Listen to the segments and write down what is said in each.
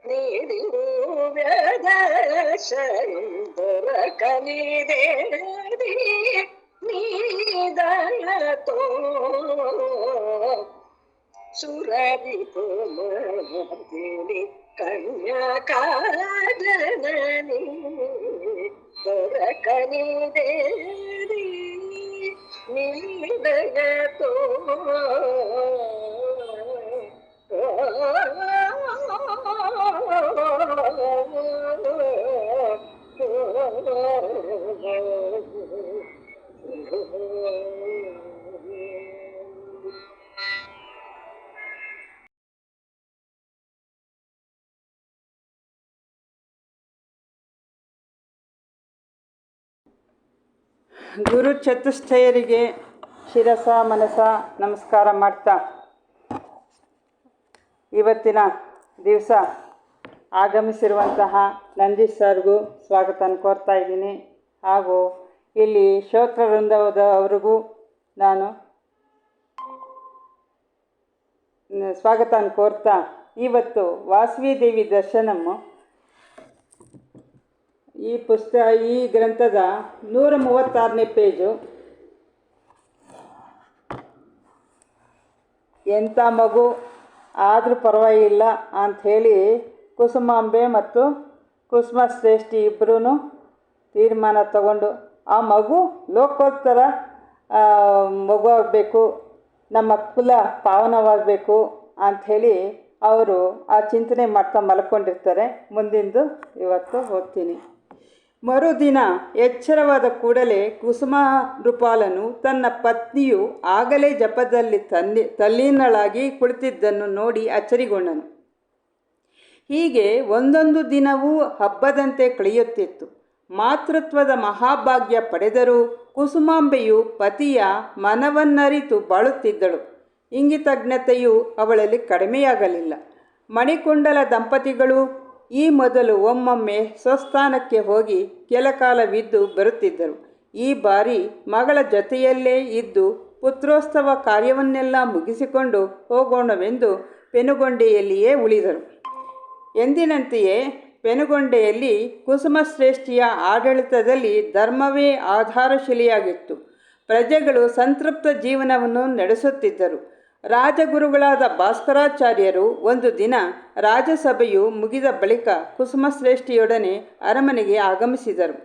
ನೀಡಿರು ದೊರಕನಿದೇದಿ ನೀದಯತೋ ಸುರರಿತು ಮರ್ದಿನಿ ಕನ್ಯಕಾದನನಿ ದೊರಕನಿದೇದಿ ನೀದಯತೋ ಗುರು ಚತುಷ್ಟಯರಿಗೆ ಶಿರಸ ಮನಸ ನಮಸ್ಕಾರ ಮಾಡ್ತಾ ಇವತ್ತಿನ ದಿವಸ ಆಗಮಿಸಿರುವಂತಹ ನಂದೀಶ್ ಸರ್ಗೂ ಸ್ವಾಗತ ಕೋರ್ತಾ ಇದ್ದೀನಿ. ಹಾಗೂ ಇಲ್ಲಿ ಶ್ರೋತೃ ವೃಂದದವರಿಗೂ ನಾನು ಸ್ವಾಗತ ಕೋರ್ತಾ ಇವತ್ತು ವಾಸವಿ ದೇವಿ ದರ್ಶನము ಈ ಗ್ರಂಥದ 136ನೇ ಪೇಜು. ಎಂಥ ಮಗು ಆದರೂ ಪರವಾಗಿಲ್ಲ ಅಂಥೇಳಿ ಕುಸುಮಾಂಬೆ ಮತ್ತು ಕುಸುಮ ಶ್ರೇಷ್ಠಿ ಇಬ್ಬರೂ ತೀರ್ಮಾನ ತಗೊಂಡು ಆ ಮಗು ಲೋಕೋತ್ತರ ಮಗು ಆಗಬೇಕು, ನಮ್ಮ ಕುಲ ಪಾವನವಾಗಬೇಕು ಅಂಥೇಳಿ ಅವರು ಆ ಚಿಂತನೆ ಮಾಡ್ತಾ ಮಲ್ಕೊಂಡಿರ್ತಾರೆ. ಮುಂದಿಂದು ಇವತ್ತು ಓದ್ತೀನಿ. ಮರುದಿನ ಎಚ್ಚರವಾದ ಕೂಡಲೇ ಕುಸುಮಾಂಬೃಪಾಲನು ತನ್ನ ಪತ್ನಿಯು ಆಗಲೇ ಜಪದಲ್ಲಿ ತಲ್ಲೀನಳಾಗಿ ಕುಳಿತಿದ್ದನ್ನು ನೋಡಿ ಅಚ್ಚರಿಗೊಂಡನು. ಹೀಗೆ ಒಂದೊಂದು ದಿನವೂ ಹಬ್ಬದಂತೆ ಕಳೆಯುತ್ತಿತ್ತು. ಮಾತೃತ್ವದ ಮಹಾಭಾಗ್ಯ ಪಡೆದರೂ ಕುಸುಮಾಂಬೆಯು ಪತಿಯ ಮನವನ್ನರಿತು ಬಾಳುತ್ತಿದ್ದಳು. ಇಂಗಿತಜ್ಞತೆಯು ಅವಳಲ್ಲಿ ಕಡಿಮೆಯಾಗಲಿಲ್ಲ. ಮಣಿಕುಂಡಲ ದಂಪತಿಗಳು ಈ ಮೊದಲು ಒಮ್ಮೊಮ್ಮೆ ಸ್ವಸ್ಥಾನಕ್ಕೆ ಹೋಗಿ ಕೆಲಕಾಲವಿದ್ದು ಬರುತ್ತಿದ್ದರು. ಈ ಬಾರಿ ಮಗಳ ಜೊತೆಯಲ್ಲೇ ಇದ್ದು ಪುತ್ರೋತ್ಸವ ಕಾರ್ಯವನ್ನೆಲ್ಲ ಮುಗಿಸಿಕೊಂಡು ಹೋಗೋಣವೆಂದು ಪೆನುಗೊಂಡೆಯಲ್ಲಿಯೇ ಉಳಿದರು. ಎಂದಿನಂತೆಯೇ ಪೆನುಗೊಂಡೆಯಲ್ಲಿ ಕುಸುಮಶ್ರೇಷ್ಠಿಯ ಆಡಳಿತದಲ್ಲಿ ಧರ್ಮವೇ ಆಧಾರಶಿಲೆಯಾಗಿತ್ತು. ಪ್ರಜೆಗಳು ಸಂತೃಪ್ತ ಜೀವನವನ್ನು ನಡೆಸುತ್ತಿದ್ದರು. ರಾಜಗುರುಗಳಾದ ಭಾಸ್ಕರಾಚಾರ್ಯರು ಒಂದು ದಿನ ರಾಜಸಭೆಯು ಮುಗಿದ ಬಳಿಕ ಕುಸುಮಶ್ರೇಷ್ಠಿಯೊಡನೆ ಅರಮನೆಗೆ ಆಗಮಿಸಿದರು.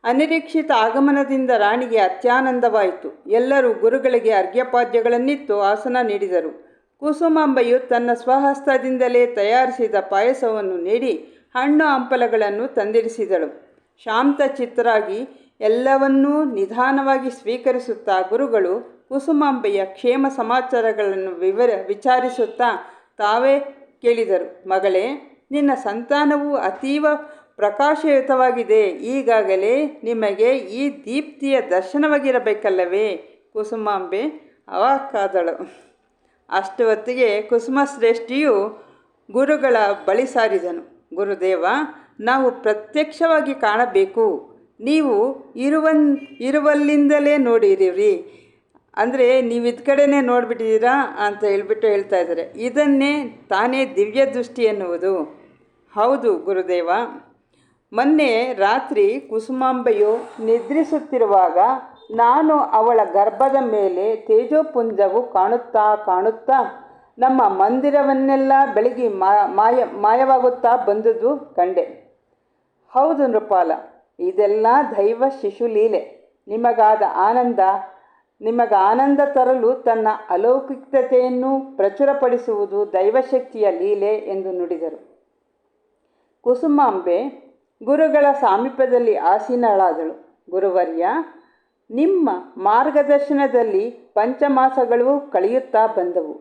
ಅನಿರೀಕ್ಷಿತ ಆಗಮನದಿಂದ ರಾಣಿಗೆ ಅತ್ಯಾನಂದವಾಯಿತು. ಎಲ್ಲರೂ ಗುರುಗಳಿಗೆ ಅರ್ಘ್ಯಪಾದ್ಯಗಳನ್ನಿತ್ತು ಆಸನ ನೀಡಿದರು. ಕುಸುಮಾಂಬೆಯು ತನ್ನ ಸ್ವಹಸ್ತದಿಂದಲೇ ತಯಾರಿಸಿದ ಪಾಯಸವನ್ನು ನೀಡಿ ಹಣ್ಣು ಹಂಪಲಗಳನ್ನು ತಂದಿರಿಸಿದಳು. ಶಾಂತ ಚಿತ್ತರಾಗಿ ಎಲ್ಲವನ್ನೂ ನಿಧಾನವಾಗಿ ಸ್ವೀಕರಿಸುತ್ತಾ ಗುರುಗಳು ಕುಸುಮಾಂಬೆಯ ಕ್ಷೇಮ ಸಮಾಚಾರಗಳನ್ನು ವಿಚಾರಿಸುತ್ತಾ ತಾವೇ ಕೇಳಿದರು. ಮಗಳೇ, ನಿನ್ನ ಸಂತಾನವು ಅತೀವ ಪ್ರಕಾಶಯುತವಾಗಿದೆ. ಈಗಾಗಲೇ ನಿಮಗೆ ಈ ದೀಪ್ತಿಯ ದರ್ಶನವಾಗಿರಬೇಕಲ್ಲವೇ? ಕುಸುಮಾಂಬೆ ಅವಾಕ್ಕಾದಳು. ಅಷ್ಟು ಹೊತ್ತಿಗೆ ಕುಸುಮಶ್ರೇಷ್ಠಿಯು ಗುರುಗಳ ಬಳಿ ಸಾರಿದನು. ಗುರುದೇವ, ನಾವು ಪ್ರತ್ಯಕ್ಷವಾಗಿ ಕಾಣಬೇಕು. ನೀವು ಇರುವಲ್ಲಿಂದಲೇ ನೋಡಿರಿರಿ. ಅಂದರೆ ನೀವು ಇದ್ದ ಕಡೆನೇ ನೋಡಿಬಿಟ್ಟಿದ್ದೀರಾ ಅಂತ ಹೇಳ್ತಾ ಇದ್ದಾರೆ. ಇದನ್ನೇ ತಾನೇ ದಿವ್ಯ ದೃಷ್ಟಿ ಎನ್ನುವುದು. ಹೌದು ಗುರುದೇವ. ಮೊನ್ನೆ ರಾತ್ರಿ ಕುಸುಮಾಂಬೆಯು ನಿದ್ರಿಸುತ್ತಿರುವಾಗ ನಾನು ಅವಳ ಗರ್ಭದ ಮೇಲೆ ತೇಜೋಪುಂಜವು ಕಾಣುತ್ತಾ ನಮ್ಮ ಮಂದಿರವನ್ನೆಲ್ಲ ಬೆಳಗಿ ಮಾಯವಾಗುತ್ತಾ ಬಂದುದು ಕಂಡೆ. ಹೌದು ನೃಪಾಲ, ಇದೆಲ್ಲ ದೈವ ಶಿಶುಲೀಲೆ. ನಿಮಗ ಆನಂದ ತರಲು ತನ್ನ ಅಲೌಕಿಕತೆಯನ್ನು ಪ್ರಚುರಪಡಿಸುವುದು ದೈವಶಕ್ತಿಯ ಲೀಲೆ ಎಂದು ನುಡಿದರು. ಕುಸುಮಾಂಬೆ ಗುರುಗಳ ಸಾಮೀಪ್ಯದಲ್ಲಿ ಆಸೀನಳಾದಳು. ಗುರುವರ್ಯ, ನಿಮ್ಮ ಮಾರ್ಗದರ್ಶನದಲ್ಲಿ ಪಂಚಮಾಸಗಳು ಕಳೆಯುತ್ತಾ ಬಂದವು.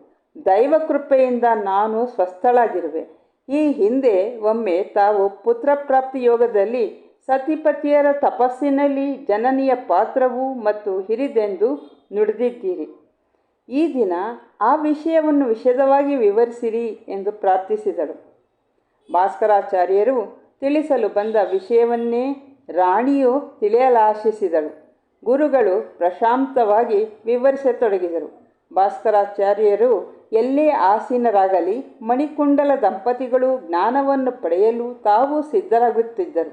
ದೈವಕೃಪೆಯಿಂದ ನಾನು ಸ್ವಸ್ಥಳಾಗಿರುವೆ. ಈ ಹಿಂದೆ ಒಮ್ಮೆ ತಾವು ಪುತ್ರಪ್ರಾಪ್ತಿ ಯೋಗದಲ್ಲಿ ಸತಿಪತಿಯರ ತಪಸ್ಸಿನಲ್ಲಿ ಜನನಿಯ ಪಾತ್ರವು ಮತ್ತು ಹಿರಿದೆಂದು ನುಡಿದಿದ್ದೀರಿ. ಈ ದಿನ ಆ ವಿಷಯವನ್ನು ವಿಶದವಾಗಿ ವಿವರಿಸಿರಿ ಎಂದು ಪ್ರಾರ್ಥಿಸಿದಳು. ಭಾಸ್ಕರಾಚಾರ್ಯರು ತಿಳಿಸಲು ಬಂದ ವಿಷಯವನ್ನೇ ರಾಣಿಯು ತಿಳಿಯಲಾಶಿಸಿದಳು. ಗುರುಗಳು ಪ್ರಶಾಂತವಾಗಿ ವಿವರಿಸತೊಡಗಿದರು. ಭಾಸ್ಕರಾಚಾರ್ಯರು ಎಲ್ಲೇ ಆಸೀನರಾಗಲಿ ಮಣಿಕುಂಡಲ ದಂಪತಿಗಳು ಜ್ಞಾನವನ್ನು ಪಡೆಯಲು ತಾವು ಸಿದ್ಧರಾಗುತ್ತಿದ್ದರು.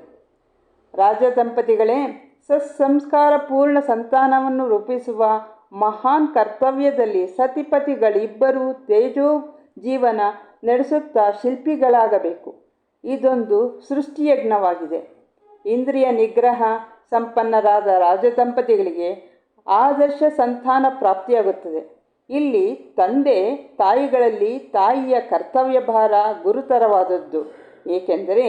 ರಾಜದಂಪತಿಗಳೇ, ಸತ್ಸಂಸ್ಕಾರ ಪೂರ್ಣ ಸಂತಾನವನ್ನು ರೂಪಿಸುವ ಮಹಾನ್ ಕರ್ತವ್ಯದಲ್ಲಿ ಸತಿಪತಿಗಳಿಬ್ಬರೂ ತೇಜೋ ಜೀವನ ನಡೆಸುತ್ತಾ ಶಿಲ್ಪಿಗಳಾಗಬೇಕು. ಇದೊಂದು ಸೃಷ್ಟಿಯಜ್ಞವಾಗಿದೆ. ಇಂದ್ರಿಯ ನಿಗ್ರಹ ಸಂಪನ್ನರಾದ ರಾಜದಂಪತಿಗಳಿಗೆ ಆದರ್ಶ ಸಂತಾನ ಪ್ರಾಪ್ತಿಯಾಗುತ್ತದೆ. ಇಲ್ಲಿ ತಂದೆ ತಾಯಿಗಳಲ್ಲಿ ತಾಯಿಯ ಕರ್ತವ್ಯ ಭಾರ ಗುರುತರವಾದದ್ದು. ಏಕೆಂದರೆ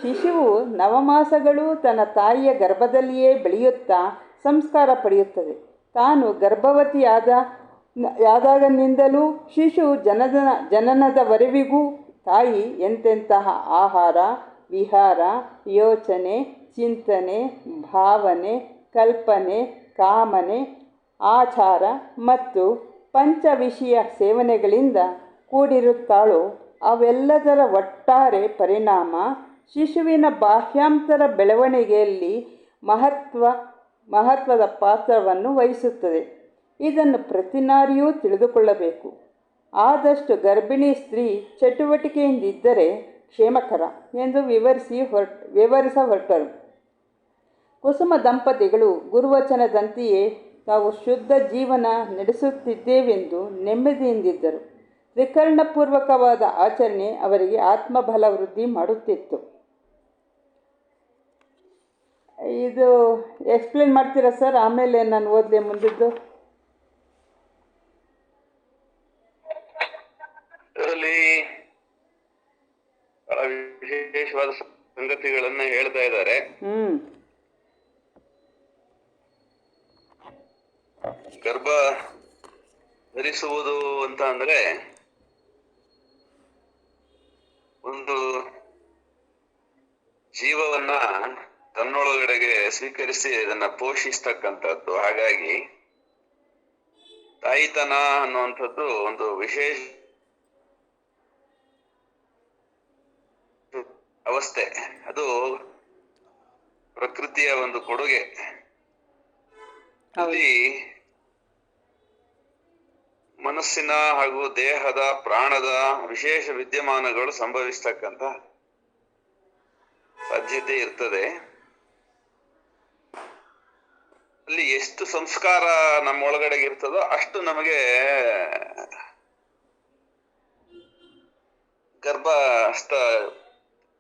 ಶಿಶುವು ನವಮಾಸಗಳು ತನ್ನ ತಾಯಿಯ ಗರ್ಭದಲ್ಲಿಯೇ ಬೆಳೆಯುತ್ತಾ ಸಂಸ್ಕಾರ ಪಡೆಯುತ್ತದೆ. ತಾನು ಗರ್ಭವತಿಯಾದಾಗನಿಂದಲೂ ಶಿಶು ಜನನದವರೆವಿಗೂ ತಾಯಿ ಎಂತೆಂತಹ ಆಹಾರ, ವಿಹಾರ, ಯೋಚನೆ, ಚಿಂತನೆ, ಭಾವನೆ, ಕಲ್ಪನೆ, ಕಾಮನೆ, ಆಚಾರ ಮತ್ತು ಪಂಚವಿಷಯ ಸೇವನೆಗಳಿಂದ ಕೂಡಿರುತ್ತಾಳೋ ಅವೆಲ್ಲದರ ಒಟ್ಟಾರೆ ಪರಿಣಾಮ ಶಿಶುವಿನ ಬಾಹ್ಯಾಂತರ ಬೆಳವಣಿಗೆಯಲ್ಲಿ ಮಹತ್ವದ ಪಾತ್ರವನ್ನು ವಹಿಸುತ್ತದೆ. ಇದನ್ನು ಪ್ರತಿ ನಾರಿಯೂ ತಿಳಿದುಕೊಳ್ಳಬೇಕು. ಆದಷ್ಟು ಗರ್ಭಿಣಿ ಸ್ತ್ರೀ ಚಟುವಟಿಕೆಯಿಂದಿದ್ದರೆ ಕ್ಷೇಮಕರ ಎಂದು ವಿವರಿಸ ಹೊರಟರು. ಕುಸುಮ ದಂಪತಿಗಳು ಗುರುವಚನದಂತೆಯೇ ತಾವು ಶುದ್ಧ ಜೀವನ ನಡೆಸುತ್ತಿದ್ದೇವೆಂದು ನೆಮ್ಮದಿಯಿಂದಿದ್ದರು. ತ್ರಿಕರಣಪೂರ್ವಕವಾದ ಆಚರಣೆ ಅವರಿಗೆ ಆತ್ಮಬಲ ವೃದ್ಧಿ ಮಾಡುತ್ತಿತ್ತು. ಇದು ಎಕ್ಸ್ಪ್ಲೇನ್ ಮಾಡ್ತೀರಾ ಸರ್? ಆಮೇಲೆ ನಾನು ಓದಲೆ ಮುಂದಿದ್ದು. ಇದರಲ್ಲಿ ವಿಶೇಷವಾದ ಸಂಗತಿಗಳನ್ನ ಹೇಳ್ತಾ ಇದ್ದಾರೆ. ಗರ್ಭ ಧರಿಸುವುದು ಅಂತ ಅಂದ್ರೆ ಒಂದು ಜೀವವನ್ನ ತನ್ನೊಳಗಡೆಗೆ ಸ್ವೀಕರಿಸಿ ಅದನ್ನ ಪೋಷಿಸ್ತಕ್ಕಂಥದ್ದು. ಹಾಗಾಗಿ ತಾಯಿತನ ಅನ್ನುವಂಥದ್ದು ಒಂದು ವಿಶೇಷ ಅವಸ್ಥೆ. ಅದು ಪ್ರಕೃತಿಯ ಒಂದು ಕೊಡುಗೆ. ಅಲ್ಲಿ ಮನಸ್ಸಿನ ಹಾಗೂ ದೇಹದ ಪ್ರಾಣದ ವಿಶೇಷ ವಿದ್ಯಮಾನಗಳು ಸಂಭವಿಸ್ತಕ್ಕಂಥ ಸಾಧ್ಯತೆ ಇರ್ತದೆ. ಅಲ್ಲಿ ಎಷ್ಟು ಸಂಸ್ಕಾರ ನಮ್ಮ ಒಳಗಡೆಗೆ ಇರ್ತದೋ ಅಷ್ಟು ನಮಗೆ ಗರ್ಭಸ್ಥ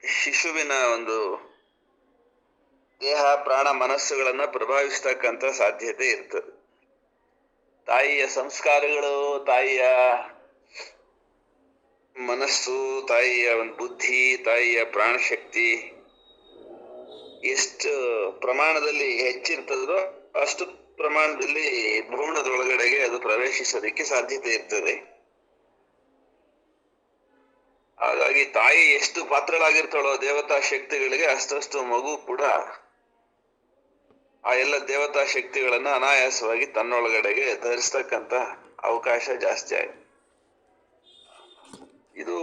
ಶಿಶುವಿನ ಒಂದು ದೇಹ ಪ್ರಾಣ ಮನಸ್ಸುಗಳನ್ನ ಪ್ರಭಾವಿಸ್ತಕ್ಕಂಥ ಸಾಧ್ಯತೆ ಇರ್ತದೆ. ತಾಯಿಯ ಸಂಸ್ಕಾರಗಳು, ತಾಯಿಯ ಮನಸ್ಸು, ತಾಯಿಯ ಒಂದು ಬುದ್ಧಿ, ತಾಯಿಯ ಪ್ರಾಣಶಕ್ತಿ ಎಷ್ಟು ಪ್ರಮಾಣದಲ್ಲಿ ಹೆಚ್ಚಿರ್ತದೋ ಅಷ್ಟು ಪ್ರಮಾಣದಲ್ಲಿ ಭ್ರೂಣದೊಳಗಡೆಗೆ ಅದು ಪ್ರವೇಶಿಸೋದಕ್ಕೆ ಸಾಧ್ಯತೆ ಇರ್ತದೆ. ಹಾಗಾಗಿ ತಾಯಿ ಎಷ್ಟು ಪಾತ್ರಳಾಗಿರ್ತಾಳೋ ದೇವತಾ ಶಕ್ತಿಗಳಿಗೆ ಅಷ್ಟಷ್ಟು ಮಗು ಕೂಡ ಆ ಎಲ್ಲ ದೇವತಾ ಶಕ್ತಿಗಳನ್ನ ಅನಾಯಾಸವಾಗಿ ತನ್ನೊಳಗಡೆಗೆ ಧರಿಸ್ತಕ್ಕಂಥ ಅವಕಾಶ ಜಾಸ್ತಿ ಆಗಿದೆ. ಇದು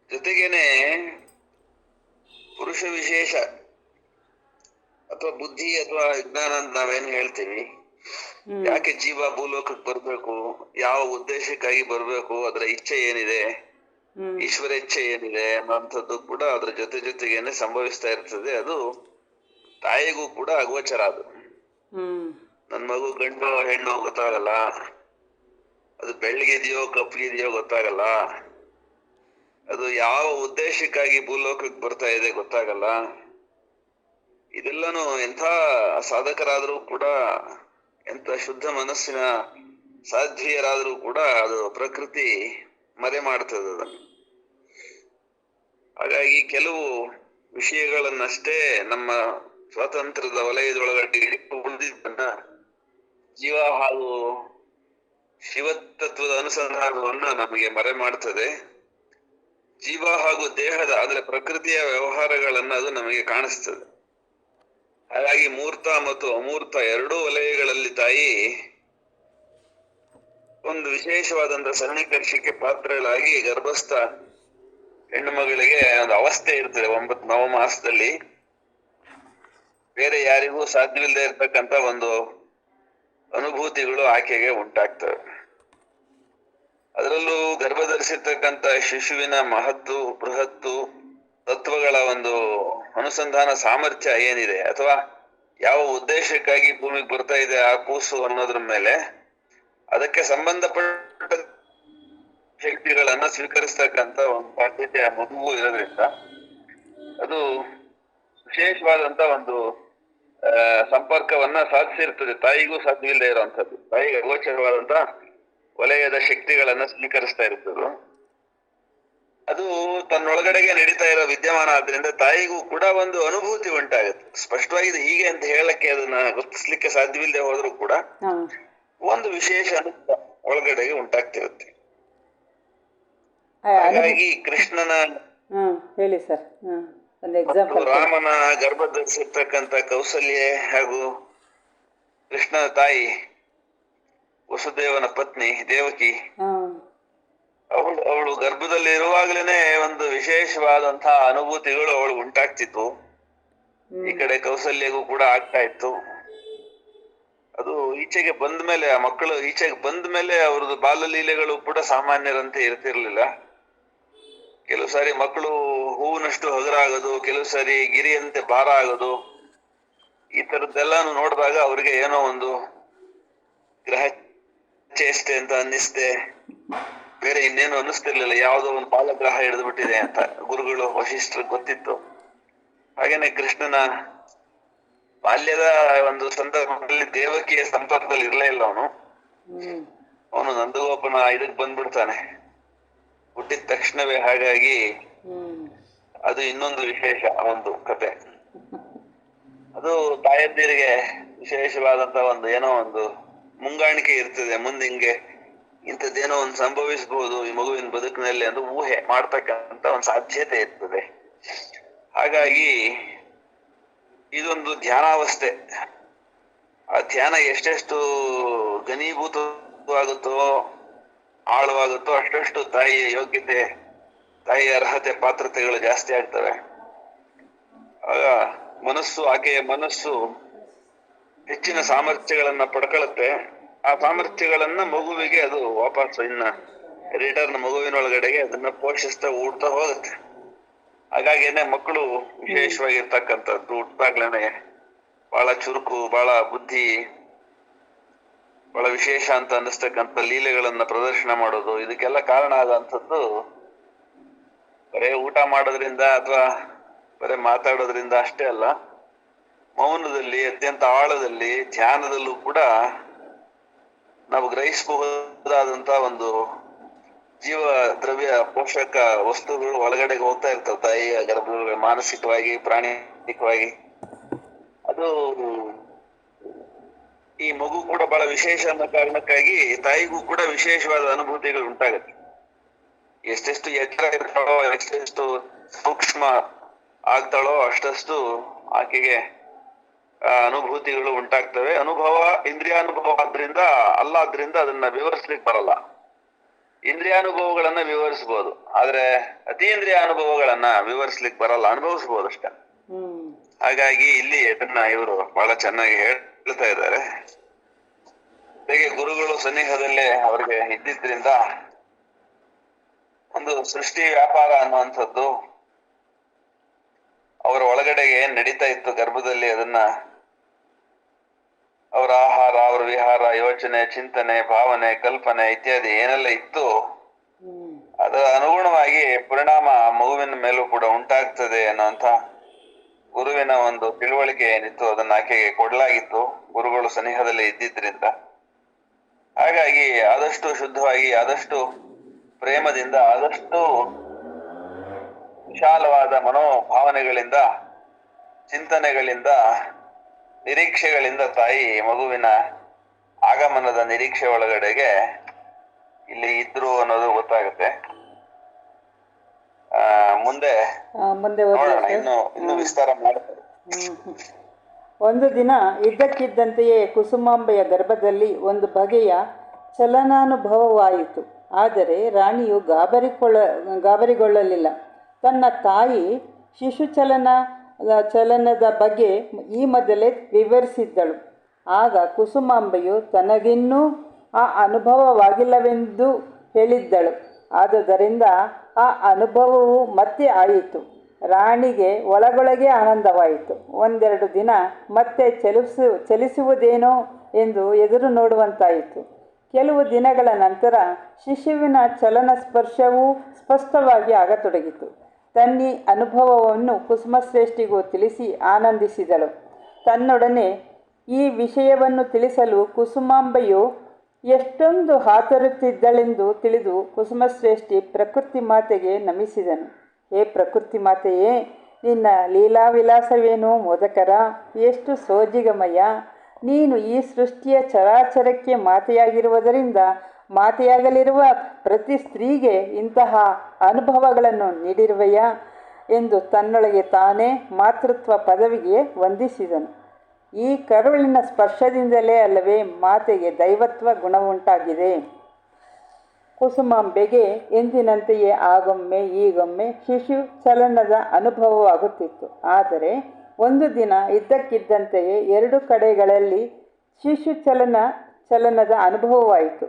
ಜೊತೆಗೇನೆ ಪುರುಷ ವಿಶೇಷ ಅಥವಾ ಬುದ್ಧಿ ಅಥವಾ ವಿಜ್ಞಾನ ಅಂತ ನಾವೇನು ಹೇಳ್ತೀವಿ. ಯಾಕೆ ಜೀವ ಭೂಲೋಕಕ್ಕೆ ಬರ್ಬೇಕು, ಯಾವ ಉದ್ದೇಶಕ್ಕಾಗಿ ಬರ್ಬೇಕು, ಅದರ ಇಚ್ಛೆ ಏನಿದೆ, ಈಶ್ವರ ಇಚ್ಛೆ ಏನಿದೆ ಅನ್ನೋಂಥದ್ದು ಕೂಡ ಅದ್ರ ಜೊತೆಗೇನೆ ಸಂಭವಿಸ್ತಾ ಇರ್ತದೆ. ಅದು ತಾಯಿಗೂ ಕೂಡ ಅಗೋಚರ. ಅದು ನನ್ ಮಗು ಗಂಡು ಹೆಣ್ಣು ಗೊತ್ತಾಗಲ್ಲ, ಅದು ಬೆಳ್ಳಗಿದೆಯೋ ಕಪ್ಪಗಿದೆಯೋ ಗೊತ್ತಾಗಲ್ಲ, ಅದು ಯಾವ ಉದ್ದೇಶಕ್ಕಾಗಿ ಭೂಲೋಕಕ್ಕೆ ಬರ್ತಾ ಇದೆ ಗೊತ್ತಾಗಲ್ಲ. ಇದೆಲ್ಲನೂ ಎಂಥ ಸಾಧಕರಾದ್ರೂ ಕೂಡ, ಎಂಥ ಶುದ್ಧ ಮನಸ್ಸಿನ ಸಾಧ್ವಿಯರಾದ್ರೂ ಕೂಡ ಅದು ಪ್ರಕೃತಿ ಮರೆ ಮಾಡ್ತದೆ ಅದನ್ನು. ಹಾಗಾಗಿ ಕೆಲವು ವಿಷಯಗಳನ್ನಷ್ಟೇ ನಮ್ಮ ಸ್ವಾತಂತ್ರ್ಯದ ವಲಯದೊಳಗಡೆ ಉಳಿದಿದ್ದನ್ನ ಜೀವ ಹಾಗೂ ಶಿವತತ್ವದ ಅನುಸಂಧಾನವನ್ನ ನಮಗೆ ಮರೆ ಮಾಡ್ತದೆ. ಜೀವ ಹಾಗೂ ದೇಹದ ಆದರೆ ಪ್ರಕೃತಿಯ ವ್ಯವಹಾರಗಳನ್ನ ಅದು ನಮಗೆ ಕಾಣಿಸ್ತದೆ. ಹಾಗಾಗಿ ಮೂರ್ತ ಮತ್ತು ಅಮೂರ್ತ ಎರಡೂ ವಲಯಗಳಲ್ಲಿ ತಾಯಿ ಒಂದು ವಿಶೇಷವಾದಂತ ಸನ್ನಿಕರ್ಷಕ್ಕೆ ಪಾತ್ರಗಳಾಗಿ ಗರ್ಭಸ್ಥ ಹೆಣ್ಣು ಮಗಳಿಗೆ ಒಂದು ಅವಸ್ಥೆ ಇರ್ತದೆ 9 ನವಮಾಸದಲ್ಲಿ. ಬೇರೆ ಯಾರಿಗೂ ಸಾಧ್ಯವಿಲ್ಲದೆ ಇರ್ತಕ್ಕಂಥ ಒಂದು ಅನುಭೂತಿಗಳು ಆಕೆಗೆ ಉಂಟಾಗ್ತವೆ. ಅದರಲ್ಲೂ ಗರ್ಭ ಧರಿಸಿರ್ತಕ್ಕಂಥ ಶಿಶುವಿನ ಮಹತ್ತು ಬೃಹತ್ತು ತತ್ವಗಳ ಒಂದು ಅನುಸಂಧಾನ ಸಾಮರ್ಥ್ಯ ಏನಿದೆ, ಅಥವಾ ಯಾವ ಉದ್ದೇಶಕ್ಕಾಗಿ ಭೂಮಿಗೆ ಬರ್ತಾ ಇದೆ ಆ ಕೂಸು ಅನ್ನೋದ್ರ ಮೇಲೆ ಅದಕ್ಕೆ ಸಂಬಂಧಪಟ್ಟ ಶಕ್ತಿಗಳನ್ನ ಸ್ವೀಕರಿಸ್ತಕ್ಕಂಥ ಒಂದು ಸಾಧ್ಯತೆ ಆ ಮಗುವು ಇರೋದ್ರಿಂದ ಅದು ವಿಶೇಷವಾದಂತ ಒಂದು ಸಂಪರ್ಕವನ್ನ ಸಾಧಿಸಿರ್ತದೆ. ತಾಯಿಗೂ ಸಾಧ್ಯವಿಲ್ಲದೆ ಇರುವಂತದ್ದು, ತಾಯಿಗೆ ಅಗೋಚರವಾದಂತ ವಲಯದ ಶಕ್ತಿಗಳನ್ನ ಸ್ವೀಕರಿಸ್ತಾ ಇರ್ತದೆ. ಅದು ತನ್ನೊಳಗಡೆಗೆ ನಡೀತಾ ಇರೋ ವಿದ್ಯಮಾನ ಆದ್ರಿಂದ ತಾಯಿಗೂ ಕೂಡ ಒಂದು ಅನುಭೂತಿ ಉಂಟಾಗುತ್ತೆ. ಸ್ಪಷ್ಟವಾಗಿ ಇದು ಹೀಗೆ ಅಂತ ಹೇಳಕ್ಕೆ ಅದನ್ನ ಗುರುತಿಸ್ಲಿಕ್ಕೆ ಸಾಧ್ಯವಿಲ್ಲದೆ ಹೋದ್ರೂ ಕೂಡ ಒಂದು ವಿಶೇಷ ಅನುಭವ ಒಳಗಡೆಗೆ ಉಂಟಾಗ್ತಿರುತ್ತೆ. ಹಾಗಾಗಿ ಕೃಷ್ಣನ ಹೇಳಿ ಸರ್, ಒಂದು ಎಕ್ಸಾಂಪಲ್. ರಾಮನ ಗರ್ಭ ಧರಿಸಿರ್ತಕ್ಕಂಥ ಕೌಸಲ್ಯೆ ಹಾಗೂ ಕೃಷ್ಣನ ತಾಯಿ ವಸುದೇವನ ಪತ್ನಿ ದೇವಕಿ, ಅವಳು ಗರ್ಭದಲ್ಲಿ ಇರುವಾಗ್ಲೇನೆ ಒಂದು ವಿಶೇಷವಾದಂತಹ ಅನುಭೂತಿಗಳು ಅವಳು ಉಂಟಾಗ್ತಿತ್ತು. ಈ ಕಡೆ ಕೌಸಲ್ಯಗೂ ಕೂಡ ಆಗ್ತಾ ಇತ್ತು. ಅದು ಈಚೆಗೆ ಬಂದ ಮೇಲೆ, ಆ ಮಕ್ಕಳು ಈಚೆಗೆ ಬಂದ ಮೇಲೆ ಅವ್ರದ್ದು ಬಾಲಲೀಲೆಗಳು ಕೂಡ ಸಾಮಾನ್ಯರಂತೆ ಇರ್ತಿರ್ಲಿಲ್ಲ. ಕೆಲವು ಸಾರಿ ಮಕ್ಕಳು ಹೂವಿನಷ್ಟು ಹಗುರ ಆಗೋದು, ಕೆಲವು ಸಾರಿ ಗಿರಿಯಂತೆ ಭಾರ ಆಗೋದು, ಈ ತರದ್ದೆಲ್ಲಾನು ನೋಡಿದಾಗ ಅವ್ರಿಗೆ ಏನೋ ಒಂದು ಗ್ರಹ ಚೇಷ್ಟೆ ಅಂತ ಅನ್ನಿಸ್ದೆ, ಬೇರೆ ಇನ್ನೇನು ಅನ್ನಿಸ್ತಿರ್ಲಿಲ್ಲ. ಯಾವುದೋ ಒಂದು ಬಾಲಗ್ರಹ ಹಿಡಿದು ಬಿಟ್ಟಿದೆ ಅಂತ ಗುರುಗಳು ವಶಿಷ್ಠರಿಗೆ ಗೊತ್ತಿತ್ತು. ಹಾಗೇನೆ ಕೃಷ್ಣನ ಬಾಲ್ಯದ ಒಂದು ಸಂದರ್ಭದಲ್ಲಿ ದೇವಕಿಯ ಸಂಪರ್ಕದಲ್ಲಿ ಇರ್ಲೇ ಇಲ್ಲ ಅವನು ನಂದಗೋಪನ ಇದಕ್ ಬಂದ್ಬಿಡ್ತಾನೆ ಹುಟ್ಟಿದ ತಕ್ಷಣವೇ. ಹಾಗಾಗಿ ಅದು ಇನ್ನೊಂದು ವಿಶೇಷ ಒಂದು ಕತೆ. ಅದು ತಾಯಂದಿರಿಗೆ ವಿಶೇಷವಾದಂತ ಒಂದು ಏನೋ ಒಂದು ಮುಂಗಾಣಿಕೆ ಇರ್ತದೆ, ಮುಂದೆ ಹಿಂಗೆ ಇಂಥದ್ದೇನೋ ಒಂದು ಸಂಭವಿಸಬಹುದು ಈ ಮಗುವಿನ ಬದುಕಿನಲ್ಲಿ ಅಂತ ಊಹೆ ಮಾಡ್ತಕ್ಕಂತ ಒಂದು ಸಾಧ್ಯತೆ ಇರ್ತದೆ. ಹಾಗಾಗಿ ಇದೊಂದು ಧ್ಯಾನಾವಸ್ಥೆ. ಆ ಧ್ಯಾನ ಎಷ್ಟೆಷ್ಟು ಘನೀಭೂತವಾಗುತ್ತೋ ಆಳವಾಗುತ್ತೋ ಅಷ್ಟಷ್ಟು ತಾಯಿಯ ಯೋಗ್ಯತೆ, ತಾಯಿಯ ಅರ್ಹತೆ, ಪಾತ್ರತೆಗಳು ಜಾಸ್ತಿ ಆಗ್ತವೆ. ಆಗ ಆಕೆಯ ಮನಸ್ಸು ಹೆಚ್ಚಿನ ಸಾಮರ್ಥ್ಯಗಳನ್ನ ಪಡ್ಕೊಳ್ಳುತ್ತೆ. ಆ ಸಾಮರ್ಥ್ಯಗಳನ್ನ ಮಗುವಿಗೆ ಅದು ವಾಪಸ್ ಇನ್ನ ರಿಟರ್ನ್ ಮಗುವಿನೊಳಗಡೆಗೆ ಅದನ್ನ ಪೋಷಿಸ್ತಾ ಊಡ್ತಾ ಹೋಗುತ್ತೆ. ಹಾಗಾಗಿನೇ ಮಕ್ಕಳು ವಿಶೇಷವಾಗಿರ್ತಕ್ಕಂಥದ್ದು ಹುಟ್ಟಾಗ್ಲೇನೆ ಬಹಳ ಚುರುಕು, ಬಹಳ ಬುದ್ಧಿ, ಬಹಳ ವಿಶೇಷ ಅಂತ ಅನ್ನಿಸ್ತಕ್ಕಂಥ ಲೀಲೆಗಳನ್ನ ಪ್ರದರ್ಶನ ಮಾಡೋದು. ಇದಕ್ಕೆಲ್ಲ ಕಾರಣ ಆದಂಥದ್ದು ಬರೇ ಊಟ ಮಾಡೋದ್ರಿಂದ ಅಥವಾ ಬರೇ ಮಾತಾಡೋದ್ರಿಂದ ಅಷ್ಟೇ ಅಲ್ಲ, ಮೌನದಲ್ಲಿ, ಅತ್ಯಂತ ಆಳದಲ್ಲಿ, ಧ್ಯಾನದಲ್ಲೂ ಕೂಡ ನಾವು ಗ್ರಹಿಸಬಹುದಾದಂತ ಒಂದು ಜೀವ ದ್ರವ್ಯ ಪೋಷಕ ವಸ್ತುಗಳು ಒಳಗಡೆಗೆ ಹೋಗ್ತಾ ಇರ್ತವೆ ತಾಯಿಯ ಗರ್ಭದಲ್ಲಿ, ಮಾನಸಿಕವಾಗಿ, ಪ್ರಾಣಿಕವಾಗಿ. ಅದು ಈ ಮಗು ಕೂಡ ಬಹಳ ವಿಶೇಷ ಅನ್ನೋ ಕಾರಣಕ್ಕಾಗಿ ತಾಯಿಗೂ ಕೂಡ ವಿಶೇಷವಾದ ಅನುಭೂತಿಗಳು ಉಂಟಾಗುತ್ತೆ. ಎಷ್ಟೆಷ್ಟು ಎಚ್ಚರ ಇರ್ತಾಳೋ, ಎಷ್ಟೆಷ್ಟು ಸೂಕ್ಷ್ಮ ಆಗ್ತಾಳೋ ಅಷ್ಟಷ್ಟು ಆಕೆಗೆ ಅನುಭೂತಿಗಳು ಉಂಟಾಗ್ತವೆ. ಅನುಭವ ಇಂದ್ರಿಯಾನುಭವ ಆದ್ರಿಂದ ಅಲ್ಲಾದ್ರಿಂದ ಅದನ್ನ ವಿವರಿಸ್ಲಿಕ್ಕೆ ಬರಲ್ಲ. ಇಂದ್ರಿಯಾನುಭವಗಳನ್ನ ವಿವರಿಸಬಹುದು, ಆದ್ರೆ ಅತೀಂದ್ರಿಯ ಅನುಭವಗಳನ್ನ ವಿವರಿಸ್ಲಿಕ್ಕೆ ಬರಲ್ಲ, ಅನುಭವಿಸಬಹುದು ಅಷ್ಟೇ. ಹಾಗಾಗಿ ಇಲ್ಲಿ ಅದನ್ನ ಇವರು ಬಹಳ ಚೆನ್ನಾಗಿ ಹೇಳ್ತಾ ಇದ್ದಾರೆ. ಹೇಗೆ ಗುರುಗಳು ಸನ್ನಿಹದಲ್ಲೇ ಅವ್ರಿಗೆ ಇದ್ದಿದ್ರಿಂದ ಒಂದು ಸೃಷ್ಟಿ ವ್ಯಾಪಾರ ಅನ್ನುವಂಥದ್ದು ಅವರ ಒಳಗಡೆಗೆ ಏನ್ ನಡೀತಾ ಇತ್ತು ಗರ್ಭದಲ್ಲಿ, ಅದನ್ನ ಅವರ ಆಹಾರ, ಅವರ ವಿಹಾರ, ಯೋಚನೆ, ಚಿಂತನೆ, ಭಾವನೆ, ಕಲ್ಪನೆ ಇತ್ಯಾದಿ ಏನೆಲ್ಲ ಇತ್ತು ಅದರ ಅನುಗುಣವಾಗಿ ಪರಿಣಾಮ ಮಗುವಿನ ಮೇಲೂ ಕೂಡ ಉಂಟಾಗ್ತದೆ ಅನ್ನುವಂತ ಗುರುವಿನ ಒಂದು ತಿಳುವಳಿಕೆ ಏನಿತ್ತು ಅದನ್ನ ಆಕೆಗೆ ಕೊಡಲಾಗಿತ್ತು ಗುರುಗಳು ಸನಿಹದಲ್ಲಿ ಇದ್ದಿದ್ರಿಂದ. ಹಾಗಾಗಿ ಆದಷ್ಟು ಶುದ್ಧವಾಗಿ, ಆದಷ್ಟು ಪ್ರೇಮದಿಂದ, ಆದಷ್ಟು ವಿಶಾಲವಾದ ಮನೋಭಾವನೆಗಳಿಂದ, ಚಿಂತನೆಗಳಿಂದ, ನಿರೀಕ್ಷೆಗಳಿಂದ ತಾಯಿ ಮಗುವಿನ ಆಗಮನದ ನಿರೀಕ್ಷೆ ಒಳಗಡೆಗೆ ಇಲ್ಲಿ ಇದ್ರು ಅನ್ನೋದು ಗೊತ್ತಾಗುತ್ತೆ. ಮುಂದೆ ನೋಡೋಣ, ಇನ್ನು ವಿಸ್ತಾರ ಮಾಡ್ತಾರೆ. ಒಂದು ದಿನ ಇದ್ದಕ್ಕಿದ್ದಂತೆಯೇ ಕುಸುಮಾಂಬೆಯ ಗರ್ಭದಲ್ಲಿ ಒಂದು ಬಗೆಯ ಚಲನಾನುಭವವಾಯಿತು. ಆದರೆ ರಾಣಿಯು ಗಾಬರಿಗೊಳ್ಳಲಿಲ್ಲ. ತನ್ನ ತಾಯಿ ಚಲನದ ಬಗ್ಗೆ ಈ ಮೊದಲೇ ವಿವರಿಸಿದ್ದಳು. ಆಗ ಕುಸುಮಾಂಬೆಯು ತನಗಿನ್ನೂ ಆ ಅನುಭವವಾಗಿಲ್ಲವೆಂದು ಹೇಳಿದ್ದಳು. ಆದುದರಿಂದ ಆ ಅನುಭವವು ಮತ್ತೆ ಆಯಿತು. ರಾಣಿಗೆ ಒಳಗೊಳಗೆ ಆನಂದವಾಯಿತು. ಒಂದೆರಡು ದಿನ ಮತ್ತೆ ಚಲಿಸುವುದೇನೋ ಎಂದು ಎದುರು ನೋಡುವಂತಾಯಿತು. ಕೆಲವು ದಿನಗಳ ನಂತರ ಶಿಶುವಿನ ಚಲನ ಸ್ಪರ್ಶವೂ ಸ್ಪಷ್ಟವಾಗಿ ಆಗತೊಡಗಿತು. ತನ್ನ ಅನುಭವವನ್ನು ಕುಸುಮಶ್ರೇಷ್ಠಿಗೂ ತಿಳಿಸಿ ಆನಂದಿಸಿದಳು. ತನ್ನೊಡನೆ ಈ ವಿಷಯವನ್ನು ತಿಳಿಸಲು ಕುಸುಮಾಂಬೆಯು ಎಷ್ಟೊಂದು ಹಾತೊರೆಯುತ್ತಿದ್ದಳೆಂದು ತಿಳಿದು ಕುಸುಮಶ್ರೇಷ್ಠಿ ಪ್ರಕೃತಿ ಮಾತೆಗೆ ನಮಿಸಿದನು. ಹೇ ಪ್ರಕೃತಿ ಮಾತೆಯೇ, ನಿನ್ನ ಲೀಲಾವಿಲಾಸವೇನೋ ಮೋದಕರ, ಎಷ್ಟು ಸೋಜಿಗಮಯ! ನೀನು ಈ ಸೃಷ್ಟಿಯ ಚರಾಚರಕ್ಕೆ ಮಾತೆಯಾಗಿರುವುದರಿಂದ ಮಾತೆಯಾಗಲಿರುವ ಪ್ರತಿ ಸ್ತ್ರೀಗೆ ಇಂತಹ ಅನುಭವಗಳನ್ನು ನೀಡಿರುವೆಯಾ ಎಂದು ತನ್ನೊಳಗೆ ತಾನೇ ಮಾತೃತ್ವ ಪದವಿಗೆ ವಂದಿಸಿದನು. ಈ ಕರುಳಿನ ಸ್ಪರ್ಶದಿಂದಲೇ ಅಲ್ಲವೇ ಮಾತೆಗೆ ದೈವತ್ವ ಗುಣವುಂಟಾಗಿದೆ. ಕುಸುಮಾಂಬೆಗೆ ಎಂದಿನಂತೆಯೇ ಆಗೊಮ್ಮೆ ಈಗೊಮ್ಮೆ ಶಿಶು ಚಲನದ ಅನುಭವವಾಗುತ್ತಿತ್ತು. ಆದರೆ ಒಂದು ದಿನ ಇದ್ದಕ್ಕಿದ್ದಂತೆಯೇ ಎರಡು ಕಡೆಗಳಲ್ಲಿ ಶಿಶು ಚಲನದ ಅನುಭವವಾಯಿತು.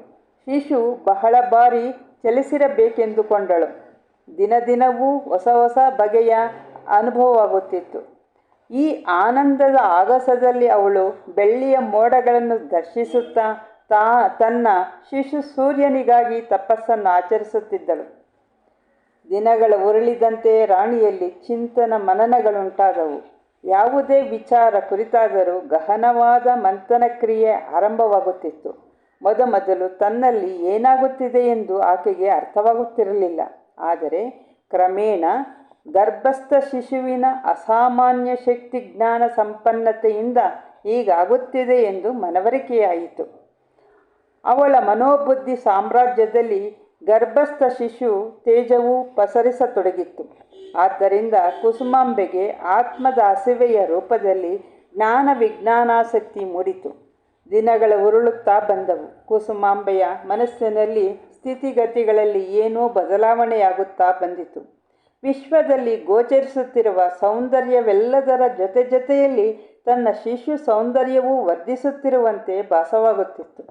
ಶಿಶು ಬಹಳ ಬಾರಿ ಚಲಿಸಿರಬೇಕೆಂದುಕೊಂಡಳು. ದಿನದಿನವೂ ಹೊಸ ಹೊಸ ಬಗೆಯ ಅನುಭವವಾಗುತ್ತಿತ್ತು. ಈ ಆನಂದದ ಆಗಸದಲ್ಲಿ ಅವಳು ಬೆಳ್ಳಿಯ ಮೋಡಗಳನ್ನು ದರ್ಶಿಸುತ್ತಾ ತನ್ನ ಶಿಶು ಸೂರ್ಯನಿಗಾಗಿ ತಪಸ್ಸನ್ನು ಆಚರಿಸುತ್ತಿದ್ದಳು. ದಿನಗಳು ಉರುಳಿದಂತೆ ರಾಣಿಯಲ್ಲಿ ಚಿಂತನ ಮನನಗಳುಂಟಾದವು. ಯಾವುದೇ ವಿಚಾರ ಕುರಿತಾದರೂ ಗಹನವಾದ ಮಂಥನ ಕ್ರಿಯೆ ಆರಂಭವಾಗುತ್ತಿತ್ತು. ಮೊದಮೊದಲು ತನ್ನಲ್ಲಿ ಏನಾಗುತ್ತಿದೆ ಎಂದು ಆಕೆಗೆ ಅರ್ಥವಾಗುತ್ತಿರಲಿಲ್ಲ. ಆದರೆ ಕ್ರಮೇಣ ಗರ್ಭಸ್ಥ ಶಿಶುವಿನ ಅಸಾಮಾನ್ಯ ಶಕ್ತಿ ಜ್ಞಾನ ಸಂಪನ್ನತೆಯಿಂದ ಹೀಗಾಗುತ್ತಿದೆ ಎಂದು ಮನವರಿಕೆಯಾಯಿತು. ಅವಳ ಮನೋಬುದ್ಧಿ ಸಾಮ್ರಾಜ್ಯದಲ್ಲಿ ಗರ್ಭಸ್ಥ ಶಿಶು ತೇಜವು ಪಸರಿಸತೊಡಗಿತ್ತು. ಆದ್ದರಿಂದ ಕುಸುಮಾಂಬೆಗೆ ಆತ್ಮದ ಹಸಿವೆಯ ರೂಪದಲ್ಲಿ ಜ್ಞಾನ ವಿಜ್ಞಾನಾಸಕ್ತಿ ಮೂಡಿತು. ದಿನಗಳ ಉರುಳುತ್ತಾ ಬಂದವು. ಕುಸುಮಾಂಬೆಯ ಮನಸ್ಸಿನಲ್ಲಿ ಸ್ಥಿತಿಗತಿಗಳಲ್ಲಿ ಏನೋ ಬದಲಾವಣೆಯಾಗುತ್ತಾ ಬಂದಿತು. ವಿಶ್ವದಲ್ಲಿ ಗೋಚರಿಸುತ್ತಿರುವ ಸೌಂದರ್ಯವೆಲ್ಲದರ ಜೊತೆಯಲ್ಲಿ ತನ್ನ ಶಿಶು ಸೌಂದರ್ಯವೂ ವರ್ಧಿಸುತ್ತಿರುವಂತೆ ಭಾಸವಾಗುತ್ತಿತ್ತು.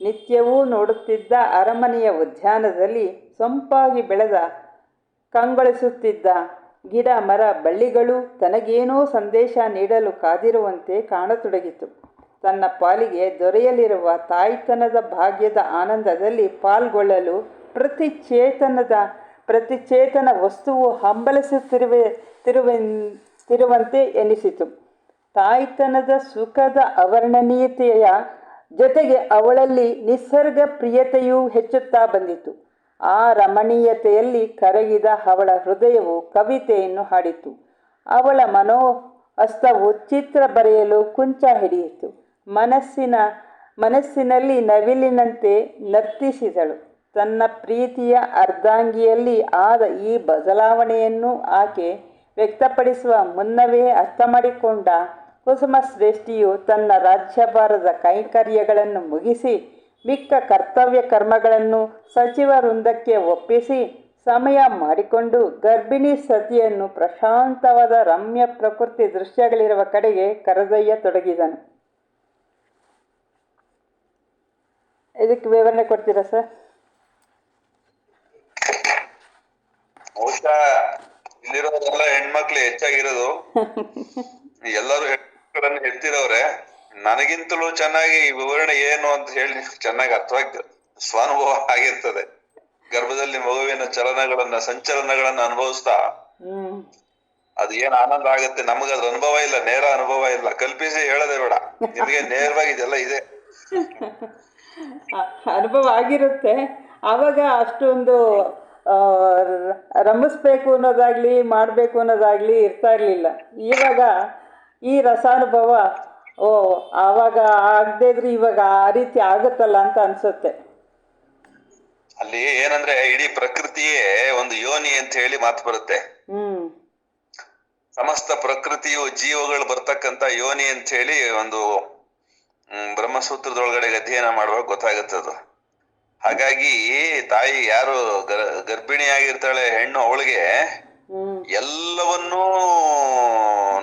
ನಿತ್ಯವೂ ನೋಡುತ್ತಿದ್ದ ಅರಮನೆಯ ಉದ್ಯಾನದಲ್ಲಿ ಸೊಂಪಾಗಿ ಬೆಳೆದ ಕಂಗೊಳಿಸುತ್ತಿದ್ದ ಗಿಡ ಮರ ಬಳ್ಳಿಗಳು ತನಗೇನೋ ಸಂದೇಶ ನೀಡಲು ಕಾದಿರುವಂತೆ ಕಾಣತೊಡಗಿತು. ತನ್ನ ಪಾಲಿಗೆ ದೊರೆಯಲಿರುವ ತಾಯ್ತನದ ಭಾಗ್ಯದ ಆನಂದದಲ್ಲಿ ಪಾಲ್ಗೊಳ್ಳಲು ಪ್ರತಿಚೇತನ ವಸ್ತುವು ಹಂಬಲಿಸುತ್ತಿರುವಂತೆ ಎನಿಸಿತು. ತಾಯ್ತನದ ಸುಖದ ಅವರ್ಣನೀಯತೆಯ ಜೊತೆಗೆ ಅವಳಲ್ಲಿ ನಿಸರ್ಗ ಪ್ರಿಯತೆಯೂ ಹೆಚ್ಚುತ್ತಾ ಬಂದಿತು. ಆ ರಮಣೀಯತೆಯಲ್ಲಿ ಕರಗಿದ ಅವಳ ಹೃದಯವು ಕವಿತೆಯನ್ನು ಹಾಡಿತು. ಅವಳ ಮನೋಹಸ್ತವು ಚಿತ್ರ ಬರೆಯಲು ಕುಂಚ ಹಿಡಿಯಿತು. ಮನಸ್ಸಿನಲ್ಲಿ ನವಿಲಿನಂತೆ ನರ್ತಿಸಿದಳು. ತನ್ನ ಪ್ರೀತಿಯ ಅರ್ಧಾಂಗಿಯಲ್ಲಿ ಆದ ಈ ಬದಲಾವಣೆಯನ್ನು ಆಕೆ ವ್ಯಕ್ತಪಡಿಸುವ ಮುನ್ನವೇ ಅರ್ಥ ಮಾಡಿಕೊಂಡ ಕುಸುಮಶ್ರೇಷ್ಠಿಯು ತನ್ನ ರಾಜ್ಯಭಾರದ ಕೈಂಕರ್ಯಗಳನ್ನು ಮುಗಿಸಿ ಮಿಕ್ಕ ಕರ್ತವ್ಯ ಕರ್ಮಗಳನ್ನು ಸಚಿವ ವೃಂದಕ್ಕೆ ಒಪ್ಪಿಸಿ ಸಮಯ ಮಾಡಿಕೊಂಡು ಗರ್ಭಿಣಿ ಸತಿಯನ್ನು ಪ್ರಶಾಂತವಾದ ರಮ್ಯ ಪ್ರಕೃತಿ ದೃಶ್ಯಗಳಿರುವ ಕಡೆಗೆ ಕರೆದೊಯ್ಯತೊಡಗಿದನು. ಇದಕ್ಕೆ ವಿವರಣೆ ಕೊಡ್ತೀರಾ ಸರ್? ಬಹುಶಃ ಇಲ್ಲಿರೋರೆಲ್ಲ ಹೆಣ್ಮಕ್ಳು ಹೆಚ್ಚಾಗಿರೋದು. ಎಲ್ಲರೂ ಹೆಣ್ಮಕ್ಳನ್ನ ಹೇಳ್ತಿರೋರೆ. ನನಗಿಂತಲೂ ಚೆನ್ನಾಗಿ ಈ ವಿವರಣೆ ಏನು ಅಂತ ಹೇಳಿ ಚೆನ್ನಾಗಿ ಅರ್ಥವಾಗಿ ಸ್ವಾನುಭವ ಆಗಿರ್ತದೆ. ಗರ್ಭದಲ್ಲಿ ಮಗುವಿನ ಸಂಚಲನಗಳನ್ನ ಅನುಭವಿಸ್ತಾ ಅದು ಏನ್ ಆನಂದ ಆಗುತ್ತೆ. ನಮಗದ್ರ ಅನುಭವ ಇಲ್ಲ, ನೇರ ಅನುಭವ ಇಲ್ಲ. ಕಲ್ಪಿಸಿ ಹೇಳದೆ ಬೇಡ, ನಿಮಗೆ ನೇರವಾಗಿ ಇದೆಲ್ಲ ಇದೆ, ಅನುಭವ ಆಗಿರುತ್ತೆ. ಆವಾಗ ಅಷ್ಟೊಂದು ರಮಿಸ್ಬೇಕು ಅನ್ನೋದಾಗ್ಲಿ ಮಾಡಬೇಕು ಅನ್ನೋದಾಗ್ಲಿ ಇರ್ತಾ ಇರಲಿಲ್ಲ. ಇವಾಗ ಈ ರಸಾನುಭವ ಆವಾಗ ಆಗದೇ ಇದ್ರೆ ಇವಾಗ ಆ ರೀತಿ ಆಗುತ್ತಲ್ಲ ಅಂತ ಅನ್ಸುತ್ತೆ. ಅಲ್ಲಿ ಏನಂದ್ರೆ ಇಡೀ ಪ್ರಕೃತಿಯೇ ಒಂದು ಯೋನಿ ಅಂತ ಹೇಳಿ ಮಾತು ಬರುತ್ತೆ. ಸಮಸ್ತ ಪ್ರಕೃತಿಯು ಜೀವಗಳು ಬರ್ತಕ್ಕಂತ ಯೋನಿ ಅಂತ ಹೇಳಿ ಒಂದು ಬ್ರಹ್ಮಸೂತ್ರದೊಳಗಡೆ ಅಧ್ಯಯನ ಮಾಡುವಾಗ ಗೊತ್ತಾಗುತ್ತದು. ಹಾಗಾಗಿ ತಾಯಿ ಯಾರು ಗರ್ಭಿಣಿಯಾಗಿರ್ತಾಳೆ ಹೆಣ್ಣು, ಅವಳಿಗೆ ಎಲ್ಲವನ್ನೂ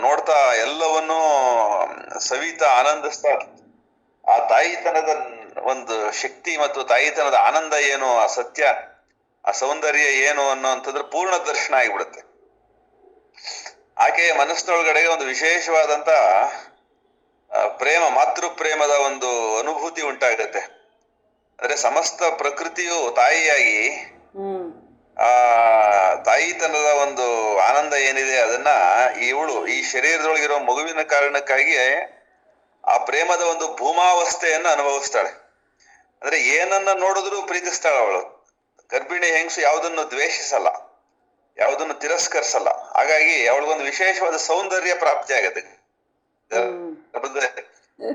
ನೋಡ್ತಾ ಎಲ್ಲವನ್ನೂ ಸವಿತಾ ಆನಂದಿಸ್ತಾ ಆ ತಾಯಿತನದ ಒಂದು ಶಕ್ತಿ ಮತ್ತು ತಾಯಿತನದ ಆನಂದ ಏನು, ಆ ಸತ್ಯ, ಆ ಸೌಂದರ್ಯ ಏನು ಅನ್ನೋಂಥದ್ರ ಪೂರ್ಣ ದರ್ಶನ ಆಗಿಬಿಡುತ್ತೆ. ಆಕೆಯ ಮನಸ್ಸಿನೊಳಗಡೆ ಒಂದು ವಿಶೇಷವಾದಂತ ಪ್ರೇಮ, ಮಾತೃ ಪ್ರೇಮದ ಒಂದು ಅನುಭೂತಿ ಉಂಟಾಗತ್ತೆ. ಅಂದ್ರೆ ಸಮಸ್ತ ಪ್ರಕೃತಿಯು ತಾಯಿಯಾಗಿ ಆ ತಾಯಿತನದ ಒಂದು ಆನಂದ ಏನಿದೆ ಅದನ್ನ ಇವಳು ಈ ಶರೀರದೊಳಗಿರೋ ಮಗುವಿನ ಕಾರಣಕ್ಕಾಗಿ ಆ ಪ್ರೇಮದ ಒಂದು ಭೂಮಾವಸ್ಥೆಯನ್ನು ಅನುಭವಿಸ್ತಾಳೆ. ಅಂದ್ರೆ ಏನನ್ನ ನೋಡಿದ್ರು ಪ್ರೀತಿಸ್ತಾಳ ಅವಳು. ಗರ್ಭಿಣಿ ಹೆಂಗಸು ಯಾವುದನ್ನು ದ್ವೇಷಿಸಲ್ಲ, ಯಾವುದನ್ನು ತಿರಸ್ಕರಿಸಲ್ಲ. ಹಾಗಾಗಿ ಅವಳಿಗೊಂದು ವಿಶೇಷವಾದ ಸೌಂದರ್ಯ ಪ್ರಾಪ್ತಿ ಆಗತ್ತೆ.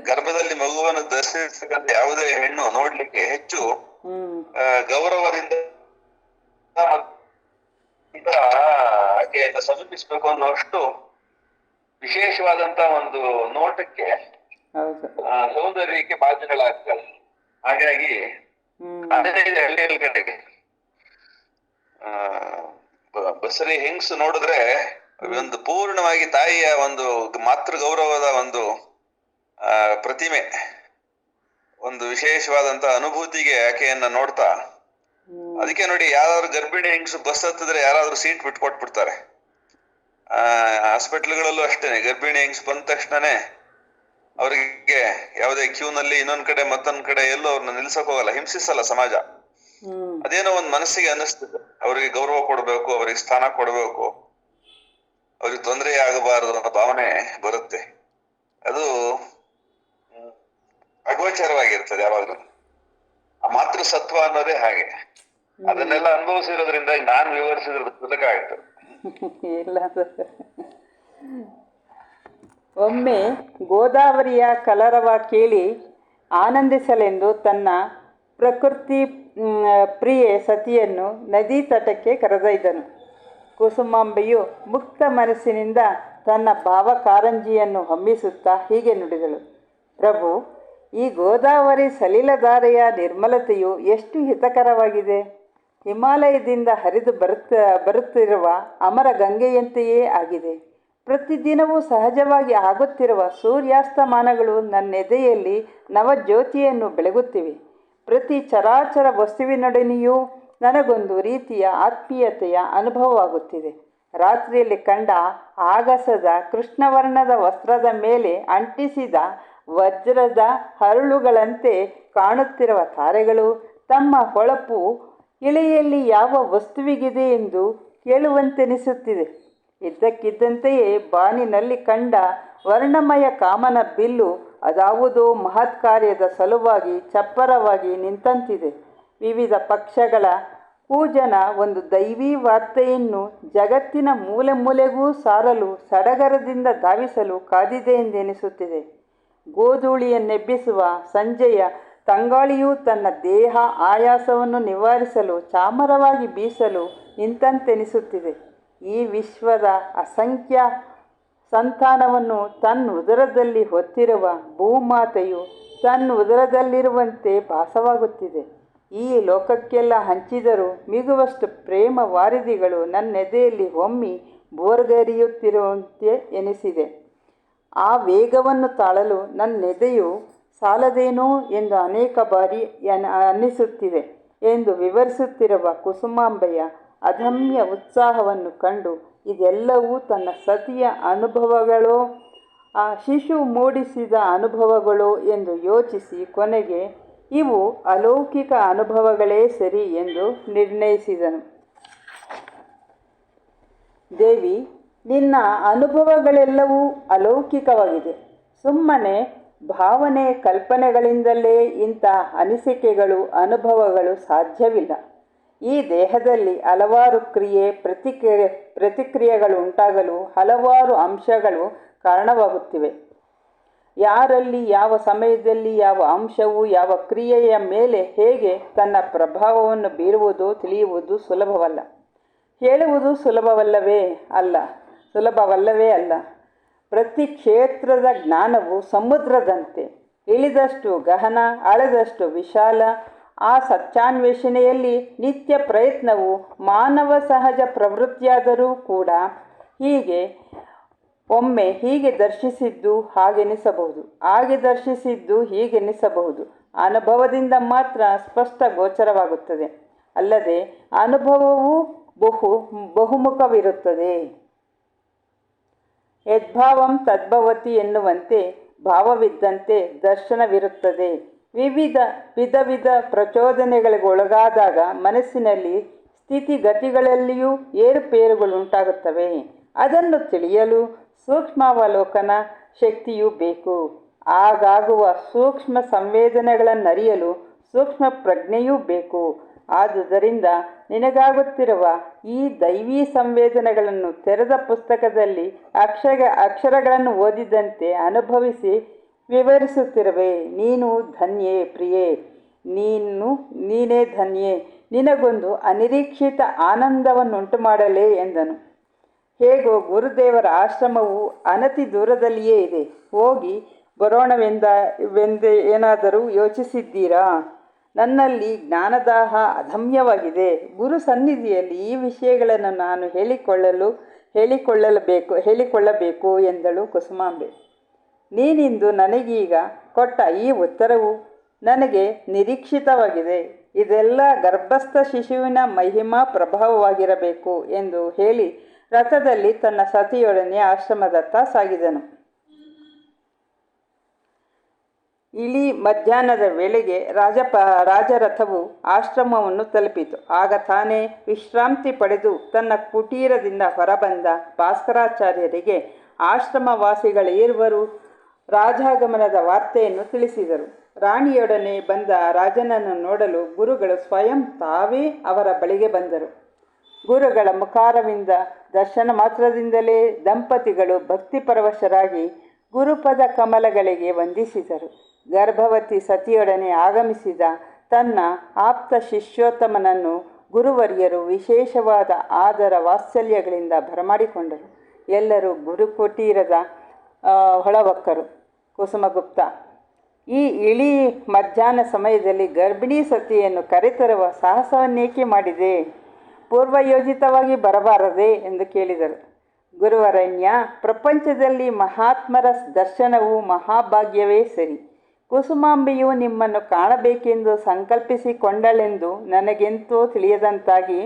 ಗರ್ಭದಲ್ಲಿ ಮಗುವನ್ನು ದರ್ಶಿಸತಕ್ಕಂಥ ಯಾವುದೇ ಹೆಣ್ಣು ನೋಡ್ಲಿಕ್ಕೆ ಹೆಚ್ಚು ಗೌರವದಿಂದ ಆಕೆಯನ್ನು ಸಮೀಪಿಸ್ಬೇಕು ಅನ್ನೋಷ್ಟು ವಿಶೇಷವಾದಂತ ಒಂದು ನೋಟಕ್ಕೆ, ಸೌಂದರ್ಯಕ್ಕೆ ಬಾಧ್ಯಗಳಾಗ್ತವೆ. ಹಾಗಾಗಿ ಅದೇ ಹಳ್ಳಿಯಲ್ಲಿ ಕಡೆಗೆ ಬಸರಿ ಹೆಂಗಸು ನೋಡಿದ್ರೆ ಒಂದು ಪೂರ್ಣವಾಗಿ ತಾಯಿಯ ಒಂದು ಮಾತೃ ಗೌರವದ ಒಂದು ಪ್ರತಿಮೆ, ಒಂದು ವಿಶೇಷವಾದಂತ ಅನುಭೂತಿಗೆ ಆಕೆಯನ್ನ ನೋಡ್ತಾ. ಅದಕ್ಕೆ ನೋಡಿ, ಯಾರಾದ್ರೂ ಗರ್ಭಿಣಿ ಹೆಂಗಸು ಬಸ್ ಹತ್ತಿದ್ರೆ ಯಾರಾದ್ರೂ ಸೀಟ್ ಬಿಟ್ಕೊಟ್ಬಿಡ್ತಾರೆ. ಹಾಸ್ಪಿಟ್ಲ್ಗಳಲ್ಲೂ ಅಷ್ಟೇನೆ, ಗರ್ಭಿಣಿ ಹೆಂಗಸು ಬಂದ ತಕ್ಷಣನೇ ಅವ್ರಿಗೆ ಯಾವುದೇ ಕ್ಯೂನಲ್ಲಿ ಇನ್ನೊಂದ್ ಕಡೆ ಮತ್ತೊಂದ್ ಕಡೆ ಎಲ್ಲೂ ಅವ್ರನ್ನ ನಿಲ್ಸಕ್ ಹೋಗಲ್ಲ, ಹಿಂಸಿಸಲ್ಲ ಸಮಾಜ. ಅದೇನೋ ಒಂದ್ ಮನಸ್ಸಿಗೆ ಅನ್ನಿಸ್ತದೆ, ಅವ್ರಿಗೆ ಗೌರವ ಕೊಡ್ಬೇಕು, ಅವ್ರಿಗೆ ಸ್ಥಾನ ಕೊಡ್ಬೇಕು, ಅವ್ರಿಗೆ ತೊಂದರೆ ಆಗಬಾರದು ಅನ್ನೋ ಭಾವನೆ ಬರುತ್ತೆ. ಅದು ಅಗೋಚರವಾಗಿರ್ತದೆ ಯಾವಾಗ್ಲೂ. ಆ ಮಾತೃ ಸತ್ವ ಅನ್ನೋದೇ ಹಾಗೆ. ಅದನ್ನೆಲ್ಲ ಅನುಭವಿಸಿರೋದ್ರಿಂದ ನಾನ್ ವಿವರಿಸಿದ್ರ ಪುಸ್ತಕ ಆಯ್ತು. ಇಲ್ಲ, ಒಮ್ಮೆ ಗೋದಾವರಿಯ ಕಲರವ ಕೇಳಿ ಆನಂದಿಸಲೆಂದು ತನ್ನ ಪ್ರಕೃತಿ ಪ್ರಿಯೆ ಸತಿಯನ್ನು ನದಿ ತಟಕ್ಕೆ ಕರೆದೊಯ್ದನು. ಕುಸುಮಾಂಬೆಯು ಮುಕ್ತ ಮನಸ್ಸಿನಿಂದ ತನ್ನ ಭಾವಕಾರಂಜಿಯನ್ನು ಹೊಮ್ಮಿಸುತ್ತಾ ಹೀಗೆ ನುಡಿದಳು. ಪ್ರಭು, ಈ ಗೋದಾವರಿ ಸಲಿಲಧಾರೆಯ ನಿರ್ಮಲತೆಯು ಎಷ್ಟು ಹಿತಕರವಾಗಿದೆ. ಹಿಮಾಲಯದಿಂದ ಹರಿದು ಬರುತ್ತಿರುವ ಅಮರ ಗಂಗೆಯಂತೆಯೇ ಆಗಿದೆ. ಪ್ರತಿದಿನವೂ ಸಹಜವಾಗಿ ಆಗುತ್ತಿರುವ ಸೂರ್ಯಾಸ್ತಮಾನಗಳು ನನ್ನೆದೆಯಲ್ಲಿ ನವಜ್ಯೋತಿಯನ್ನು ಬೆಳಗುತ್ತಿವೆ. ಪ್ರತಿ ಚರಾಚರ ವಸ್ತುವಿನೊಡನೆಯೂ ನನಗೊಂದು ರೀತಿಯ ಆತ್ಮೀಯತೆಯ ಅನುಭವವಾಗುತ್ತಿದೆ. ರಾತ್ರಿಯಲ್ಲಿ ಕಂಡ ಆಗಸದ ಕೃಷ್ಣವರ್ಣದ ವಸ್ತ್ರದ ಮೇಲೆ ಅಂಟಿಸಿದ ವಜ್ರದ ಹರಳುಗಳಂತೆ ಕಾಣುತ್ತಿರುವ ತಾರೆಗಳು ತಮ್ಮ ಹೊಳಪು ಇಳೆಯಲ್ಲಿ ಯಾವ ವಸ್ತುವಿಗಿದೆ ಎಂದು ಕೇಳುವಂತೆನಿಸುತ್ತಿದೆ. ಇದ್ದಕ್ಕಿದ್ದಂತೆಯೇ ಬಾನಿನಲ್ಲಿ ಕಂಡ ವರ್ಣಮಯ ಕಾಮನ ಬಿಲ್ಲು ಅದಾವುದೋ ಮಹತ್ ಕಾರ್ಯದ ಸಲುವಾಗಿ ಚಪ್ಪರವಾಗಿ ನಿಂತಂತಿದೆ. ವಿವಿಧ ಪಕ್ಷಗಳ ಕೂಜನ ಒಂದು ದೈವೀ ವಾರ್ತೆಯನ್ನು ಜಗತ್ತಿನ ಮೂಲೆ ಮೂಲೆಗೂ ಸಾರಲು ಸಡಗರದಿಂದ ಧಾವಿಸಲು ಕಾದಿದೆ ಎಂದೆನಿಸುತ್ತಿದೆ. ಗೋಧೂಳಿಯನ್ನೆಬ್ಬಿಸುವ ಸಂಜೆಯ ತಂಗಾಳಿಯು ತನ್ನ ದೇಹ ಆಯಾಸವನ್ನು ನಿವಾರಿಸಲು ಚಾಮರವಾಗಿ ಬೀಸಲು ನಿಂತಂತೆನಿಸುತ್ತಿದೆ. ಈ ವಿಶ್ವದ ಅಸಂಖ್ಯ ಸಂತಾನವನ್ನು ತನ್ನ ಉದರದಲ್ಲಿ ಹೊತ್ತಿರುವ ಭೂಮಾತೆಯು ತನ್ನ ಉದರದಲ್ಲಿರುವಂತೆ ಭಾಸವಾಗುತ್ತಿದೆ. ಈ ಲೋಕಕ್ಕೆಲ್ಲ ಹಂಚಿದರೂ ಮಿಗುವಷ್ಟು ಪ್ರೇಮ ವಾರಿಧಿಗಳು ನನ್ನೆದೆಯಲ್ಲಿ ಒಮ್ಮಿ ಬೋರ್ಗರಿಯುತ್ತಿರುವಂತೆ ಎನಿಸಿದೆ. ಆ ವೇಗವನ್ನು ತಾಳಲು ನನ್ನೆದೆಯು ಸಾಲದೇನೋ ಎಂದು ಅನೇಕ ಬಾರಿ ಅನ್ನಿಸುತ್ತಿದೆ ಎಂದು ವಿವರಿಸುತ್ತಿರುವ ಕುಸುಮಾಂಬೆಯ ಅದಮ್ಯ ಉತ್ಸಾಹವನ್ನು ಕಂಡು ಇದೆಲ್ಲವೂ ತನ್ನ ಸತಿಯ ಅನುಭವಗಳೋ ಆ ಶಿಶು ಮೂಡಿಸಿದ ಅನುಭವಗಳೋ ಎಂದು ಯೋಚಿಸಿ ಕೊನೆಗೆ ಇವು ಅಲೌಕಿಕ ಅನುಭವಗಳೇ ಸರಿ ಎಂದು ನಿರ್ಣಯಿಸಿದನು. ದೇವಿ, ನಿನ್ನ ಅನುಭವಗಳೆಲ್ಲವೂ ಅಲೌಕಿಕವಾಗಿದೆ. ಸುಮ್ಮನೆ ಭಾವನೆ ಕಲ್ಪನೆಗಳಿಂದಲೇ ಇಂಥ ಅನಿಸಿಕೆಗಳು ಅನುಭವಗಳು ಸಾಧ್ಯವಿಲ್ಲ. ಈ ದೇಹದಲ್ಲಿ ಹಲವಾರು ಪ್ರತಿಕ್ರಿಯೆಗಳು ಉಂಟಾಗಲು ಹಲವಾರು ಅಂಶಗಳು ಕಾರಣವಾಗುತ್ತಿವೆ. ಯಾರಲ್ಲಿ ಯಾವ ಸಮಯದಲ್ಲಿ ಯಾವ ಅಂಶವು ಯಾವ ಕ್ರಿಯೆಯ ಮೇಲೆ ಹೇಗೆ ತನ್ನ ಪ್ರಭಾವವನ್ನು ಬೀರುವುದೋ ತಿಳಿಯುವುದು ಸುಲಭವಲ್ಲ. ಹೇಳುವುದು ಸುಲಭವಲ್ಲವೇ ಅಲ್ಲ. ಪ್ರತಿ ಕ್ಷೇತ್ರದ ಜ್ಞಾನವು ಸಮುದ್ರದಂತೆ, ಇಳಿದಷ್ಟು ಗಹನ, ಅಳೆದಷ್ಟು ವಿಶಾಲ. ಆ ಸತ್ಯಾನ್ವೇಷಣೆಯಲ್ಲಿ ನಿತ್ಯ ಪ್ರಯತ್ನವು ಮಾನವ ಸಹಜ ಪ್ರವೃತ್ತಿಯಾದರೂ ಕೂಡ ಹೀಗೆ ಒಮ್ಮೆ ಹೀಗೆ ದರ್ಶಿಸಿದ್ದು ಹಾಗೆನಿಸಬಹುದು, ಹಾಗೆ ದರ್ಶಿಸಿದ್ದು ಹೀಗೆನಿಸಬಹುದು. ಅನುಭವದಿಂದ ಮಾತ್ರ ಸ್ಪಷ್ಟ ಗೋಚರವಾಗುತ್ತದೆ. ಅಲ್ಲದೆ ಅನುಭವವು ಬಹುಮುಖವಿರುತ್ತದೆ. ಯದ್ಭಾವಂ ತದ್ಭವತಿ ಎನ್ನುವಂತೆ ಭಾವವಿದ್ದಂತೆ ದರ್ಶನವಿರುತ್ತದೆ. ವಿಧ ವಿಧ ಪ್ರಚೋದನೆಗಳಿಗೊಳಗಾದಾಗ ಮನಸ್ಸಿನಲ್ಲಿ ಸ್ಥಿತಿಗತಿಗಳಲ್ಲಿಯೂ ಏರುಪೇರುಗಳುಂಟಾಗುತ್ತವೆ. ಅದನ್ನು ತಿಳಿಯಲು ಸೂಕ್ಷ್ಮಾವಲೋಕನ ಶಕ್ತಿಯೂ ಬೇಕು. ಆಗಾಗುವ ಸೂಕ್ಷ್ಮ ಸಂವೇದನೆಗಳನ್ನರಿಯಲು ಸೂಕ್ಷ್ಮ ಪ್ರಜ್ಞೆಯೂ ಬೇಕು. ಆದುದರಿಂದ ನಿನಗಾಗುತ್ತಿರುವ ಈ ದೈವೀ ಸಂವೇದನೆಗಳನ್ನು ತೆರೆದ ಪುಸ್ತಕದಲ್ಲಿ ಅಕ್ಷರಗಳನ್ನು ಓದಿದಂತೆ ಅನುಭವಿಸಿ ವಿವರಿಸುತ್ತಿರುವೆ. ನೀನು ಧನ್ಯೆ ಪ್ರಿಯೆ, ನೀನೇ ಧನ್ಯೆ. ನಿನಗೊಂದು ಅನಿರೀಕ್ಷಿತ ಆನಂದವನ್ನುಂಟು ಮಾಡಲೇ ಎಂದನು. ಹೇಗೋ ಗುರುದೇವರ ಆಶ್ರಮವು ಅನತಿ ದೂರದಲ್ಲಿಯೇ ಇದೆ. ಹೋಗಿ ಬರೋಣವೆಂದೇ ಏನಾದರೂ ಯೋಚಿಸಿದ್ದೀರಾ? ನನ್ನಲ್ಲಿ ಜ್ಞಾನದಾಹ ಅದಮ್ಯವಾಗಿದೆ. ಗುರು ಸನ್ನಿಧಿಯಲ್ಲಿ ಈ ವಿಷಯಗಳನ್ನು ನಾನು ಹೇಳಿಕೊಳ್ಳಬೇಕು ಎಂದಳು ಕುಸುಮಾಂಬೆ. ನೀನಿಂದು ನನಗೀಗ ಕೊಟ್ಟ ಈ ಉತ್ತರವು ನನಗೆ ನಿರೀಕ್ಷಿತವಾಗಿದೆ. ಇದೆಲ್ಲ ಗರ್ಭಸ್ಥ ಶಿಶುವಿನ ಮಹಿಮಾ ಪ್ರಭಾವವಾಗಿರಬೇಕು ಎಂದು ಹೇಳಿ ರಥದಲ್ಲಿ ತನ್ನ ಸತಿಯೊಡನೆ ಆಶ್ರಮದತ್ತ ಸಾಗಿದನು. ಇಳಿ ಮಧ್ಯಾಹ್ನದ ವೇಳೆಗೆ ರಾಜರಥವು ಆಶ್ರಮವನ್ನು ತಲುಪಿತು. ಆಗ ತಾನೇ ವಿಶ್ರಾಂತಿ ಪಡೆದು ತನ್ನ ಕುಟೀರದಿಂದ ಹೊರಬಂದ ಭಾಸ್ಕರಾಚಾರ್ಯರಿಗೆ ಆಶ್ರಮವಾಸಿಗಳಿರುವರು ರಾಜಾಗಮನದ ವಾರ್ತೆಯನ್ನು ತಿಳಿಸಿದರು. ರಾಣಿಯೊಡನೆ ಬಂದ ರಾಜನನ್ನು ನೋಡಲು ಗುರುಗಳು ಸ್ವಯಂ ತಾವೇ ಅವರ ಬಳಿಗೆ ಬಂದರು. ಗುರುಗಳ ಮುಖಾರವಿಂದ ದರ್ಶನ ಮಾತ್ರದಿಂದಲೇ ದಂಪತಿಗಳು ಭಕ್ತಿಪರವಶರಾಗಿ ಗುರುಪದ ಕಮಲಗಳಿಗೆ ವಂದಿಸಿದರು. ಗರ್ಭವತಿ ಸತಿಯೊಡನೆ ಆಗಮಿಸಿದ ತನ್ನ ಆಪ್ತ ಶಿಷ್ಯೋತ್ತಮನನ್ನು ಗುರುವರ್ಯರು ವಿಶೇಷವಾದ ಆದರ ವಾತ್ಸಲ್ಯಗಳಿಂದ ಬರಮಾಡಿಕೊಂಡರು. ಎಲ್ಲರೂ ಗುರುಕುಟೀರದ ಹೊಳವಕ್ಕರು. ಕುಸುಮಗುಪ್ತ, ಈ ಇಳಿ ಮಧ್ಯಾಹ್ನ ಸಮಯದಲ್ಲಿ ಗರ್ಭಿಣಿ ಸತಿಯನ್ನು ಕರೆತರುವ ಸಾಹಸವನ್ನೇಕೆ ಮಾಡಿದೆ? ಪೂರ್ವಯೋಜಿತವಾಗಿ ಬರಬಾರದೆ ಎಂದು ಕೇಳಿದರು. ಗುರುವರಣ್ಯ, ಪ್ರಪಂಚದಲ್ಲಿ ಮಹಾತ್ಮರ ದರ್ಶನವು ಮಹಾಭಾಗ್ಯವೇ ಸರಿ. ಕುಸುಮಾಂಬೆಯು ನಿಮ್ಮನ್ನು ಕಾಣಬೇಕೆಂದು ಸಂಕಲ್ಪಿಸಿಕೊಂಡಳೆಂದು ನನಗೆಂತೂ ತಿಳಿಯದಂತಾಗಿ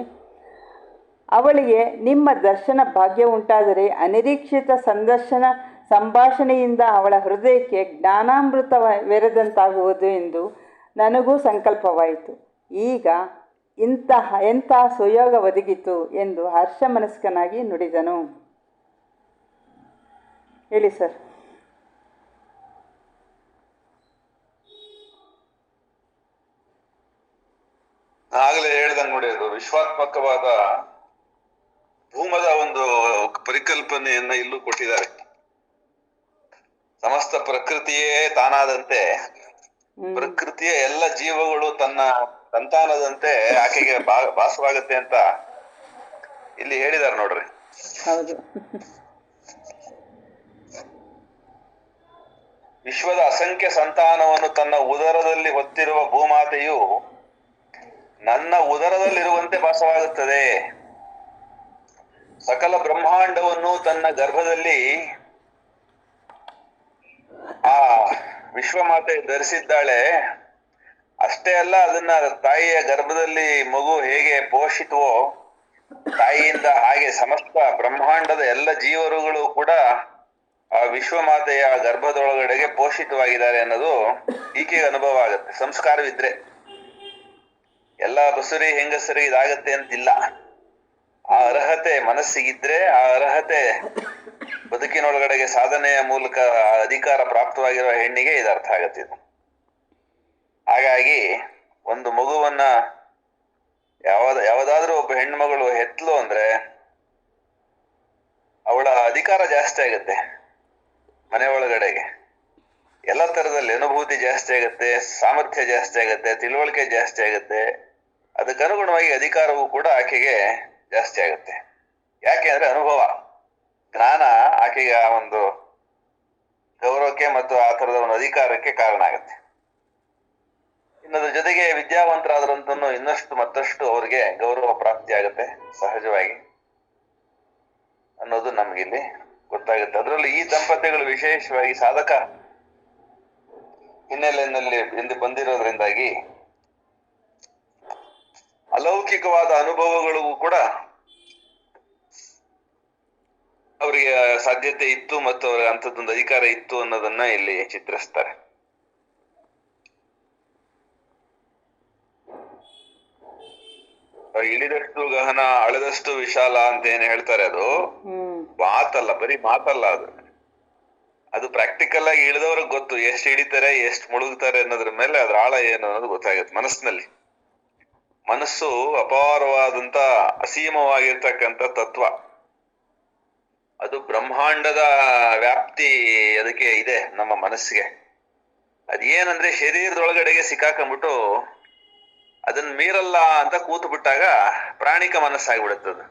ಅವಳಿಗೆ ನಿಮ್ಮ ದರ್ಶನ ಭಾಗ್ಯ ಉಂಟಾದರೆ ಅನಿರೀಕ್ಷಿತ ಸಂಭಾಷಣೆಯಿಂದ ಅವಳ ಹೃದಯಕ್ಕೆ ಜ್ಞಾನಾಮೃತವೆರೆದಂತಾಗುವುದು ಎಂದು ನನಗೂ ಸಂಕಲ್ಪವಾಯಿತು. ಈಗ ಎಂಥ ಸುಯೋಗ ಒದಗಿತು ಎಂದು ಹರ್ಷಮನಸ್ಕನಾಗಿ ನುಡಿದನು. ಹೇಳಿ ಸರ್. ಆಗಲೇ ಹೇಳ್ದಂಗೆ ನೋಡಿ, ಅದು ವಿಶ್ವಾತ್ಮಕವಾದ ಭೂಮದ ಒಂದು ಪರಿಕಲ್ಪನೆಯನ್ನ ಇಲ್ಲೂ ಕೊಟ್ಟಿದ್ದಾರೆ. ಸಮಸ್ತ ಪ್ರಕೃತಿಯೇ ತಾನಾದಂತೆ ಪ್ರಕೃತಿಯ ಎಲ್ಲ ಜೀವಗಳು ತನ್ನ ಸಂತಾನದಂತೆ ಆಕೆಗೆ ಭಾಸವಾಗತ್ತೆ ಅಂತ ಇಲ್ಲಿ ಹೇಳಿದ್ದಾರೆ ನೋಡ್ರಿ. ಹೌದು. ವಿಶ್ವದ ಅಸಂಖ್ಯ ಸಂತಾನವನ್ನು ತನ್ನ ಉದರದಲ್ಲಿ ಹೊತ್ತಿರುವ ಭೂಮಾತೆಯು ನನ್ನ ಉದರದಲ್ಲಿರುವಂತೆ ಭಾಸವಾಗುತ್ತದೆ. ಸಕಲ ಬ್ರಹ್ಮಾಂಡವನ್ನು ತನ್ನ ಗರ್ಭದಲ್ಲಿ ಆ ವಿಶ್ವಮಾತೆ ಧರಿಸಿದ್ದಾಳೆ. ಅಷ್ಟೇ ಅಲ್ಲ, ಅದನ್ನ ತಾಯಿಯ ಗರ್ಭದಲ್ಲಿ ಮಗು ಹೇಗೆ ಪೋಷಿತವೋ ತಾಯಿಯಿಂದ ಹಾಗೆ ಸಮಸ್ತ ಬ್ರಹ್ಮಾಂಡದ ಎಲ್ಲ ಜೀವರುಗಳು ಕೂಡ ಆ ವಿಶ್ವಮಾತೆಯ ಗರ್ಭದೊಳಗಡೆಗೆ ಪೋಷಿತವಾಗಿದ್ದಾರೆ ಅನ್ನೋದು ಈಕೆಗೆ ಅನುಭವ ಆಗುತ್ತೆ. ಸಂಸ್ಕಾರವಿದ್ರೆ ಎಲ್ಲ ಬಸುರಿ ಹೆಂಗಸರಿ ಇದಾಗತ್ತೆ ಅಂತಿಲ್ಲ. ಆ ಅರ್ಹತೆ ಮನಸ್ಸಿಗಿದ್ರೆ, ಆ ಅರ್ಹತೆ ಬದುಕಿನೊಳಗಡೆಗೆ ಸಾಧನೆಯ ಮೂಲಕ ಅಧಿಕಾರ ಪ್ರಾಪ್ತವಾಗಿರುವ ಹೆಣ್ಣಿಗೆ ಇದು ಅರ್ಥ ಆಗತ್ತಿದೆ. ಹಾಗಾಗಿ ಒಂದು ಮಗುವನ್ನ ಯಾವ್ದಾದ್ರೂ ಒಬ್ಬ ಹೆಣ್ಮಗಳು ಹೆತ್ಲು ಅಂದ್ರೆ ಅವಳ ಅಧಿಕಾರ ಜಾಸ್ತಿ ಆಗುತ್ತೆ. ಮನೆ ಒಳಗಡೆಗೆ ಎಲ್ಲ ತರದಲ್ಲಿ ಅನುಭೂತಿ ಜಾಸ್ತಿ ಆಗುತ್ತೆ, ಸಾಮರ್ಥ್ಯ ಜಾಸ್ತಿ ಆಗುತ್ತೆ, ತಿಳುವಳಿಕೆ ಜಾಸ್ತಿ ಆಗುತ್ತೆ. ಅದಕ್ಕನುಗುಣವಾಗಿ ಅಧಿಕಾರವೂ ಕೂಡ ಆಕೆಗೆ ಜಾಸ್ತಿ ಆಗುತ್ತೆ. ಯಾಕೆ ಅಂದ್ರೆ ಅನುಭವ, ಜ್ಞಾನ ಆಕೆಗೆ ಆ ಒಂದು ಗೌರವಕ್ಕೆ ಮತ್ತು ಆ ತರದ ಒಂದು ಅಧಿಕಾರಕ್ಕೆ ಕಾರಣ ಆಗುತ್ತೆ. ಇನ್ನದ್ರ ಜೊತೆಗೆ ವಿದ್ಯಾವಂತರಾದ್ರಂತೂ ಇನ್ನಷ್ಟು ಮತ್ತಷ್ಟು ಅವ್ರಿಗೆ ಗೌರವ ಪ್ರಾಪ್ತಿ ಆಗುತ್ತೆ ಸಹಜವಾಗಿ ಅನ್ನೋದು ನಮ್ಗಿಲ್ಲಿ ಗೊತ್ತಾಗುತ್ತೆ. ಅದರಲ್ಲೂ ಈ ದಂಪತಿಗಳು ವಿಶೇಷವಾಗಿ ಸಾಧಕ ಹಿನ್ನೆಲೆಯಲ್ಲಿ ಎಂದು ಬಂದಿರೋದ್ರಿಂದಾಗಿ ಅಲೌಕಿಕವಾದ ಅನುಭವಗಳಿಗೂ ಕೂಡ ಅವರಿಗೆ ಸಾಧ್ಯತೆ ಇತ್ತು ಮತ್ತು ಅವರ ಅಂಥದ್ದೊಂದು ಅಧಿಕಾರ ಇತ್ತು ಅನ್ನೋದನ್ನ ಇಲ್ಲಿ ಚಿತ್ರಿಸ್ತಾರೆ. ಇಳಿದಷ್ಟು ಗಹನ ಅಳೆದಷ್ಟು ವಿಶಾಲ ಅಂತ ಏನ್ ಹೇಳ್ತಾರೆ, ಅದು ಮಾತಲ್ಲ, ಬರೀ ಮಾತಲ್ಲ, ಅದು ಪ್ರಾಕ್ಟಿಕಲ್ ಆಗಿ ಇಳಿದವ್ರಿಗೆ ಗೊತ್ತು ಎಷ್ಟು ಇಳಿತಾರೆ ಎಷ್ಟು ಮುಳುಗ್ತಾರೆ ಅನ್ನೋದ್ರ ಮೇಲೆ ಅದ್ರ ಆಳ ಏನು ಅನ್ನೋದು ಗೊತ್ತಾಗುತ್ತೆ. ಮನಸ್ಸು ಅಪಾರವಾದಂತ ಅಸೀಮವಾಗಿರ್ತಕ್ಕಂಥ ತತ್ವ. ಅದು ಬ್ರಹ್ಮಾಂಡದ ವ್ಯಾಪ್ತಿ ಅದಕ್ಕೆ ಇದೆ ನಮ್ಮ ಮನಸ್ಸಿಗೆ. ಅದೇನಂದ್ರೆ ಶರೀರದೊಳಗಡೆಗೆ ಸಿಕ್ಕಾಕೊಂಡ್ಬಿಟ್ಟು ಅದನ್ನ ಮೀರಲ್ಲ ಅಂತ ಕೂತು ಬಿಟ್ಟಾಗ ಪ್ರಾಣಿಕ ಮನಸ್ಸಾಗ್ಬಿಡುತ್ತದೆ.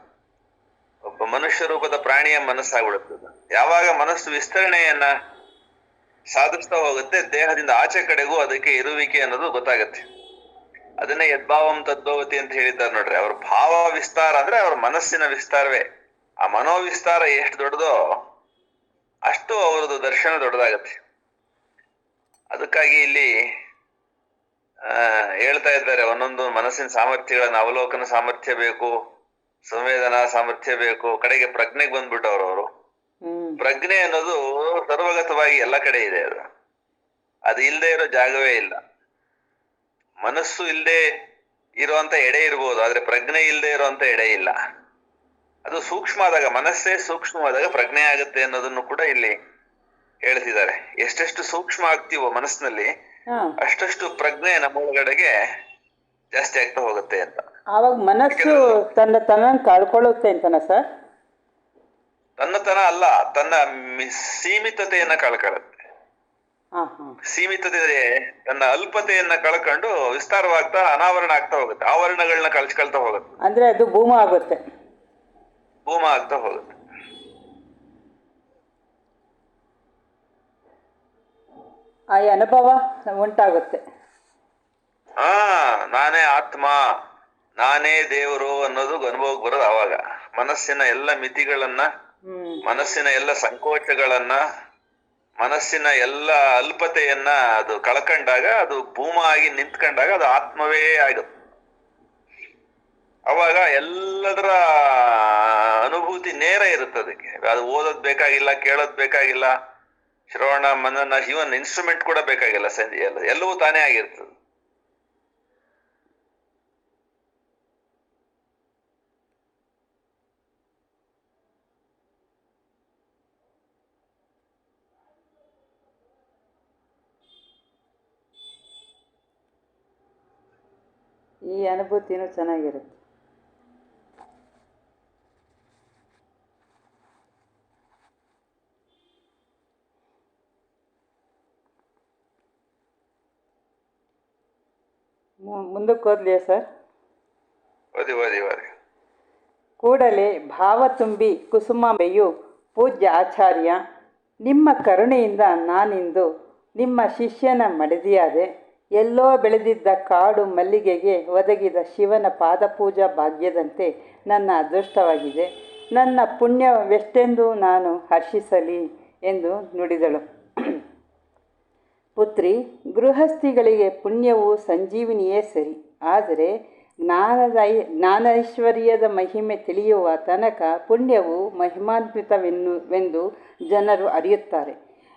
ಒಬ್ಬ ಮನುಷ್ಯ ರೂಪದ ಪ್ರಾಣಿಯ ಮನಸ್ಸಾಗ್ಬಿಡುತ್ತದೆ. ಯಾವಾಗ ಮನಸ್ಸು ವಿಸ್ತರಣೆಯನ್ನ ಸಾಧಿಸ್ತಾ ಹೋಗುತ್ತೆ, ದೇಹದಿಂದ ಆಚೆ ಕಡೆಗೂ ಅದಕ್ಕೆ ಇರುವಿಕೆ ಅನ್ನೋದು ಗೊತ್ತಾಗತ್ತೆ. ಅದನ್ನೇ ಯದ್ಭಾವಂ ತದ್ಭವತಿ ಅಂತ ಹೇಳಿದ್ದಾರೆ ನೋಡ್ರಿ. ಅವ್ರ ಭಾವ ವಿಸ್ತಾರ ಅಂದ್ರೆ ಅವ್ರ ಮನಸ್ಸಿನ ವಿಸ್ತಾರವೇ. ಆ ಮನೋವಿಸ್ತಾರ ಎಷ್ಟು ದೊಡ್ಡದೋ ಅಷ್ಟು ಅವ್ರದ್ದು ದರ್ಶನ ದೊಡ್ಡದಾಗತ್ತೆ. ಅದಕ್ಕಾಗಿ ಇಲ್ಲಿ ಹೇಳ್ತಾ ಇದ್ದಾರೆ, ಒಂದೊಂದು ಮನಸ್ಸಿನ ಸಾಮರ್ಥ್ಯಗಳನ್ನ ಅವಲೋಕನ ಸಾಮರ್ಥ್ಯ ಬೇಕು, ಸಂವೇದನಾ ಸಾಮರ್ಥ್ಯ ಬೇಕು, ಕಡೆಗೆ ಪ್ರಜ್ಞೆಗೆ ಬಂದ್ಬಿಟ್ಟವ್ರು ಅವರು. ಪ್ರಜ್ಞೆ ಅನ್ನೋದು ಸರ್ವಗತವಾಗಿ ಎಲ್ಲ ಕಡೆ ಇದೆ. ಅದು ಇಲ್ಲದೆ ಇರೋ ಜಾಗವೇ ಇಲ್ಲ. ಮನಸ್ಸು ಇಲ್ಲದೆ ಇರುವಂತ ಎಡೆ ಇರ್ಬೋದು, ಆದ್ರೆ ಪ್ರಜ್ಞೆ ಇಲ್ಲದೆ ಇರುವಂತ ಎಡೆ ಇಲ್ಲ. ಅದು ಸೂಕ್ಷ್ಮ ಆದಾಗ, ಮನಸ್ಸೇ ಸೂಕ್ಷ್ಮವಾದಾಗ ಪ್ರಜ್ಞೆ ಆಗುತ್ತೆ ಅನ್ನೋದನ್ನು ಕೂಡ ಇಲ್ಲಿ ಹೇಳ್ತಿದ್ದಾರೆ. ಎಷ್ಟೆಷ್ಟು ಸೂಕ್ಷ್ಮ ಆಗ್ತೀವೋ ಮನಸ್ಸಿನಲ್ಲಿ ಅಷ್ಟಷ್ಟು ಪ್ರಜ್ಞೆ ನಮ್ಮ ಒಳಗಡೆಗೆ ಜಾಸ್ತಿ ಆಗ್ತಾ ಹೋಗುತ್ತೆ ಅಂತ. ಆವಾಗ ಮನಸ್ಸು ತನ್ನ ಕಳ್ಕೊಳ್ಳುತ್ತೆ ಅಂತನ ಸರ್? ತನ್ನತನ ಅಲ್ಲ, ತನ್ನ ಸೀಮಿತತೆಯನ್ನ ಕಳ್ಕೊಳ್ಳುತ್ತೆ. ಸೀಮಿತತೆ ತನ್ನ ಅಲ್ಪತೆಯನ್ನ ಕಳ್ಕೊಂಡು ವಿಸ್ತಾರವಾಗ್ತಾ ಅನಾವರಣ ಆಗ್ತಾ ಹೋಗುತ್ತೆ. ಆವರಣಗಳನ್ನ ಕಳ್ಸ್ಕೊಳ್ತಾ ಹೋಗುತ್ತೆ. ಅಂದ್ರೆ ಅದು ಭೂಮ ಆಗುತ್ತೆ, ಭೂಮ ಆಗ್ತಾ ಹೋಗುತ್ತೆ. ಆ ಅನುಭವ ಉಂಟಾಗುತ್ತೆ. ನಾನೇ ಆತ್ಮ, ನಾನೇ ದೇವರು ಅನ್ನೋದು ಅನುಭವಕ್ಕೆ ಬರೋದು ಆವಾಗ. ಮನಸ್ಸಿನ ಎಲ್ಲ ಮಿತಿಗಳನ್ನ, ಮನಸ್ಸಿನ ಎಲ್ಲ ಸಂಕೋಚಗಳನ್ನ, ಮನಸ್ಸಿನ ಎಲ್ಲ ಅಲ್ಪತೆಯನ್ನ ಅದು ಕಳ್ಕೊಂಡಾಗ, ಅದು ಭೂಮ ಆಗಿ ನಿಂತ್ಕೊಂಡಾಗ ಅದು ಆತ್ಮವೇ ಆಗುತ್ತೆ. ಅವಾಗ ಎಲ್ಲದರ ಅನುಭೂತಿ ನೇರ ಇರುತ್ತೆ. ಅದಕ್ಕೆ ಅದು ಓದೋದ್ ಬೇಕಾಗಿಲ್ಲ, ಕೇಳೋದ್ ಬೇಕಾಗಿಲ್ಲ, ಶ್ರವಣ ಮನನ ಇವನ್ ಇನ್ಸ್ಟ್ರೂಮೆಂಟ್ ಕೂಡ ಬೇಕಾಗಿಲ್ಲ. ಸಂಜೆ ಎಲ್ಲವೂ ತಾನೇ ಆಗಿರ್ತದೆ. ಈ ಅನುಭೂತಿನೂ ಚೆನ್ನಾಗಿರುತ್ತೆ. ಮುಂದಕ್ಕೆ ಓದ್ಲಿಯಾ ಸರ್? ಕೂಡಲೇ ಭಾವ ತುಂಬಿ ಕುಸುಮಾಂಬೆಯು, ಪೂಜ್ಯ ಆಚಾರ್ಯ, ನಿಮ್ಮ ಕರುಣೆಯಿಂದ ನಾನಿಂದು ನಿಮ್ಮ ಶಿಷ್ಯನ ಮಡದಿಯಾದೆ. ಎಲ್ಲೋ ಬೆಳೆದಿದ್ದ ಕಾಡು ಮಲ್ಲಿಗೆಗೆ ಒದಗಿದ ಶಿವನ ಪಾದಪೂಜಾ ಭಾಗ್ಯದಂತೆ ನನ್ನ ಅದೃಷ್ಟವಾಗಿದೆ. ನನ್ನ ಪುಣ್ಯವೆಷ್ಟೆಂದು ನಾನು ಹರ್ಷಿಸಲಿ ಎಂದು ನುಡಿದಳು. ಪುತ್ರಿ, ಗೃಹಸ್ಥಿಗಳಿಗೆ ಪುಣ್ಯವು ಸಂಜೀವಿನಿಯೇ ಸರಿ. ಆದರೆ ಜ್ಞಾನೈಶ್ವರ್ಯದ ಮಹಿಮೆ ತಿಳಿಯುವ ತನಕ ಪುಣ್ಯವು ಮಹಿಮಾನ್ವಿತವೆಂದು ಜನರು ಅರಿಯುತ್ತಾರೆ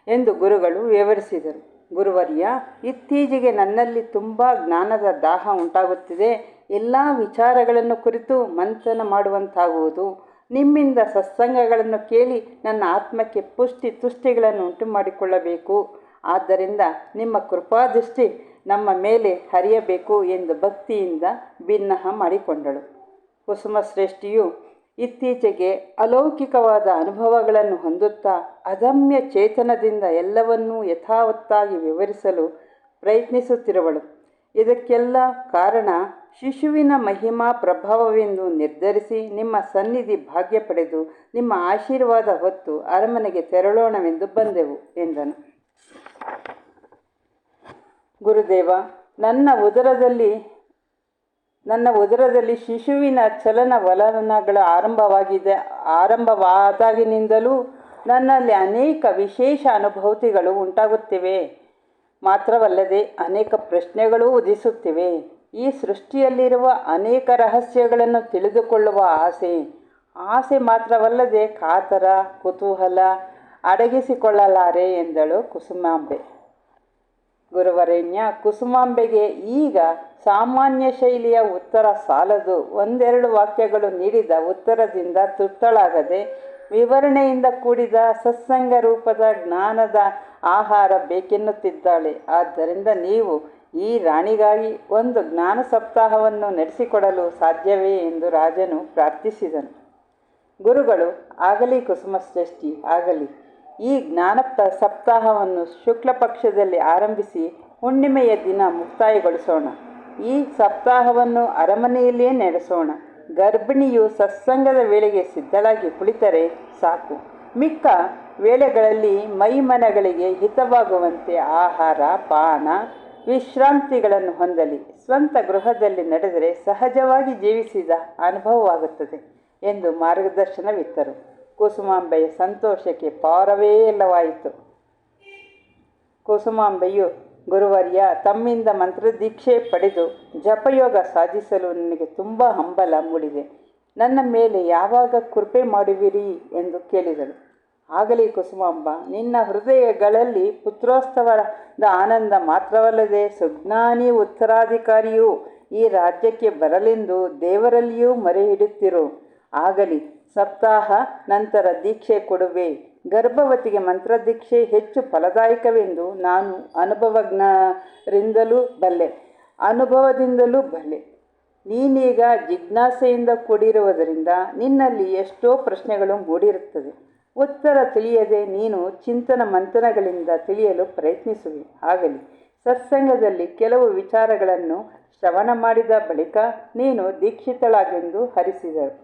ಎಂದು ಗುರುಗಳು ವಿವರಿಸಿದರು. ಗುರುವರ್ಯ, ಇತ್ತೀಚೆಗೆ ನನ್ನಲ್ಲಿ ತುಂಬ ಜ್ಞಾನದ ದಾಹ ಉಂಟಾಗುತ್ತಿದೆ. ಎಲ್ಲ ವಿಚಾರಗಳನ್ನು ಕುರಿತು ಮಂಥನ ಮಾಡುವಂತಾಗುವುದು. ನಿಮ್ಮಿಂದ ಸತ್ಸಂಗಗಳನ್ನು ಕೇಳಿ ನನ್ನ ಆತ್ಮಕ್ಕೆ ತುಷ್ಟಿಗಳನ್ನು ಉಂಟು ಮಾಡಿಕೊಳ್ಳಬೇಕು. ಆದ್ದರಿಂದ ನಿಮ್ಮ ಕೃಪಾದೃಷ್ಟಿ ನಮ್ಮ ಮೇಲೆ ಹರಿಯಬೇಕು ಎಂದು ಭಕ್ತಿಯಿಂದ ಬಿನ್ನಹ ಮಾಡಿಕೊಂಡಳು. ಕುಸುಮಶ್ರೇಷ್ಠಿಯು ಇತ್ತೀಚೆಗೆ ಅಲೌಕಿಕವಾದ ಅನುಭವಗಳನ್ನು ಹೊಂದುತ್ತಾ ಅದಮ್ಯ ಚೇತನದಿಂದ ಎಲ್ಲವನ್ನೂ ಯಥಾವತ್ತಾಗಿ ವಿವರಿಸಲು ಪ್ರಯತ್ನಿಸುತ್ತಿರುವಳು. ಇದಕ್ಕೆಲ್ಲ ಕಾರಣ ಶಿಶುವಿನ ಮಹಿಮಾ ಪ್ರಭಾವವೆಂದು ನಿರ್ಧರಿಸಿ ನಿಮ್ಮ ಸನ್ನಿಧಿ ಭಾಗ್ಯ ಪಡೆದು ನಿಮ್ಮ ಆಶೀರ್ವಾದ ಹೊತ್ತು ಅರಮನೆಗೆ ತೆರಳೋಣವೆಂದು ಬಂದೆವು ಎಂದನು. ಗುರುದೇವ, ನನ್ನ ಉದರದಲ್ಲಿ ಶಿಶುವಿನ ಚಲನವಲನಗಳು ಆರಂಭವಾದಾಗಿನಿಂದಲೂ ನನ್ನಲ್ಲಿ ಅನೇಕ ವಿಶೇಷ ಅನುಭೂತಿಗಳು ಉಂಟಾಗುತ್ತಿವೆ. ಮಾತ್ರವಲ್ಲದೆ ಅನೇಕ ಪ್ರಶ್ನೆಗಳೂ ಉದಿಸುತ್ತಿವೆ. ಈ ಸೃಷ್ಟಿಯಲ್ಲಿರುವ ಅನೇಕ ರಹಸ್ಯಗಳನ್ನು ತಿಳಿದುಕೊಳ್ಳುವ ಆಸೆ ಮಾತ್ರವಲ್ಲದೆ ಕಾತರ, ಕುತೂಹಲ ಅಡಗಿಸಿಕೊಳ್ಳಲಾರೆ ಎಂದಳು ಕುಸುಮಾಂಬೆ. ಗುರುವರೆಣ್ಯ, ಕುಸುಮಾಂಬೆಗೆ ಈಗ ಸಾಮಾನ್ಯ ಶೈಲಿಯ ಉತ್ತರ ಸಾಲದು. ಒಂದೆರಡು ವಾಕ್ಯಗಳು ನೀಡಿದ ಉತ್ತರದಿಂದ ತೃಪ್ತಳಾಗದೆ ವಿವರಣೆಯಿಂದ ಕೂಡಿದ ಸತ್ಸಂಗ ರೂಪದ ಜ್ಞಾನದ ಆಹಾರ ಬೇಕೆನ್ನುತ್ತಿದ್ದಾಳೆ. ಆದ್ದರಿಂದ ನೀವು ಈ ರಾಣಿಗಾಗಿ ಒಂದು ಜ್ಞಾನ ಸಪ್ತಾಹವನ್ನು ನಡೆಸಿಕೊಡಲು ಸಾಧ್ಯವೇ ಎಂದು ರಾಜನು ಪ್ರಾರ್ಥಿಸಿದನು. ಗುರುಗಳು, ಆಗಲಿ ಕುಸುಮಶ್ರೇಷ್ಠಿ, ಆಗಲಿ. ಈ ಜ್ಞಾನ ಸಪ್ತಾಹವನ್ನು ಶುಕ್ಲ ಪಕ್ಷದಲ್ಲಿ ಆರಂಭಿಸಿ ಹುಣ್ಣಿಮೆಯ ದಿನ ಮುಕ್ತಾಯಗೊಳಿಸೋಣ. ಈ ಸಪ್ತಾಹವನ್ನು ಅರಮನೆಯಲ್ಲಿಯೇ ನಡೆಸೋಣ. ಗರ್ಭಿಣಿಯು ಸತ್ಸಂಗದ ವೇಳೆಗೆ ಸಿದ್ಧಳಾಗಿ ಕುಳಿತರೆ ಸಾಕು. ಮಿಕ್ಕ ವೇಳೆಗಳಲ್ಲಿ ಮೈಮನಗಳಿಗೆ ಹಿತವಾಗುವಂತೆ ಆಹಾರ, ಪಾನ, ವಿಶ್ರಾಂತಿಗಳನ್ನು ಹೊಂದಲಿ. ಸ್ವಂತ ಗೃಹದಲ್ಲಿ ನಡೆದರೆ ಸಹಜವಾಗಿ ಜೀವಿಸಿದ ಅನುಭವವಾಗುತ್ತದೆ ಎಂದು ಮಾರ್ಗದರ್ಶನವಿತ್ತರು. ಕುಸುಮಾಂಬೆಯ ಸಂತೋಷಕ್ಕೆ ಪಾರವೇ ಇಲ್ಲವಾಯಿತು. ಕುಸುಮಾಂಬೆಯು, ಗುರುವರ್ಯ, ತಮ್ಮಿಂದ ಮಂತ್ರದೀಕ್ಷೆ ಪಡೆದು ಜಪಯೋಗ ಸಾಧಿಸಲು ನನಗೆ ತುಂಬ ಹಂಬಲ ಮೂಡಿದೆ. ನನ್ನ ಮೇಲೆ ಯಾವಾಗ ಕೃಪೆ ಮಾಡುವಿರಿ ಎಂದು ಕೇಳಿದಳು. ಆಗಲಿ ಕುಸುಮಾಂಬ, ನಿನ್ನ ಹೃದಯಗಳಲ್ಲಿ ಪುತ್ರೋತ್ಸವದ ಆನಂದ ಮಾತ್ರವಲ್ಲದೆ ಸುಜ್ಞಾನಿ ಉತ್ತರಾಧಿಕಾರಿಯು ಈ ರಾಜ್ಯಕ್ಕೆ ಬರಲೆಂದು ದೇವರಲ್ಲಿಯೂ ಮೊರೆ ಹಿಡುತ್ತಿರು. ಆಗಲಿ. ಸಪ್ತಾಹ ನಂತರ ದೀಕ್ಷೆ ಕೊಡುವೆ. ಗರ್ಭವತಿಗೆ ಮಂತ್ರದೀಕ್ಷೆ ಹೆಚ್ಚು ಫಲದಾಯಕವೆಂದು ನಾನು ಅನುಭವದಿಂದಲೂ ಬಲ್ಲೆ. ನೀನೀಗ ಜಿಜ್ಞಾಸೆಯಿಂದ ಕೂಡಿರುವುದರಿಂದ ನಿನ್ನಲ್ಲಿ ಎಷ್ಟೋ ಪ್ರಶ್ನೆಗಳು ಮೂಡಿರುತ್ತದೆ. ಉತ್ತರ ತಿಳಿಯದೆ ನೀನು ಚಿಂತನ ಮಂಥನಗಳಿಂದ ತಿಳಿಯಲು ಪ್ರಯತ್ನಿಸುವೆ. ಆಗಲಿ. ಸತ್ಸಂಗದಲ್ಲಿ ಕೆಲವು ವಿಚಾರಗಳನ್ನು ಶ್ರವಣ ಮಾಡಿದ ಬಳಿಕ ನೀನು ದೀಕ್ಷಿತಳಾಗೆಂದು ಹರಿಸಿದರು.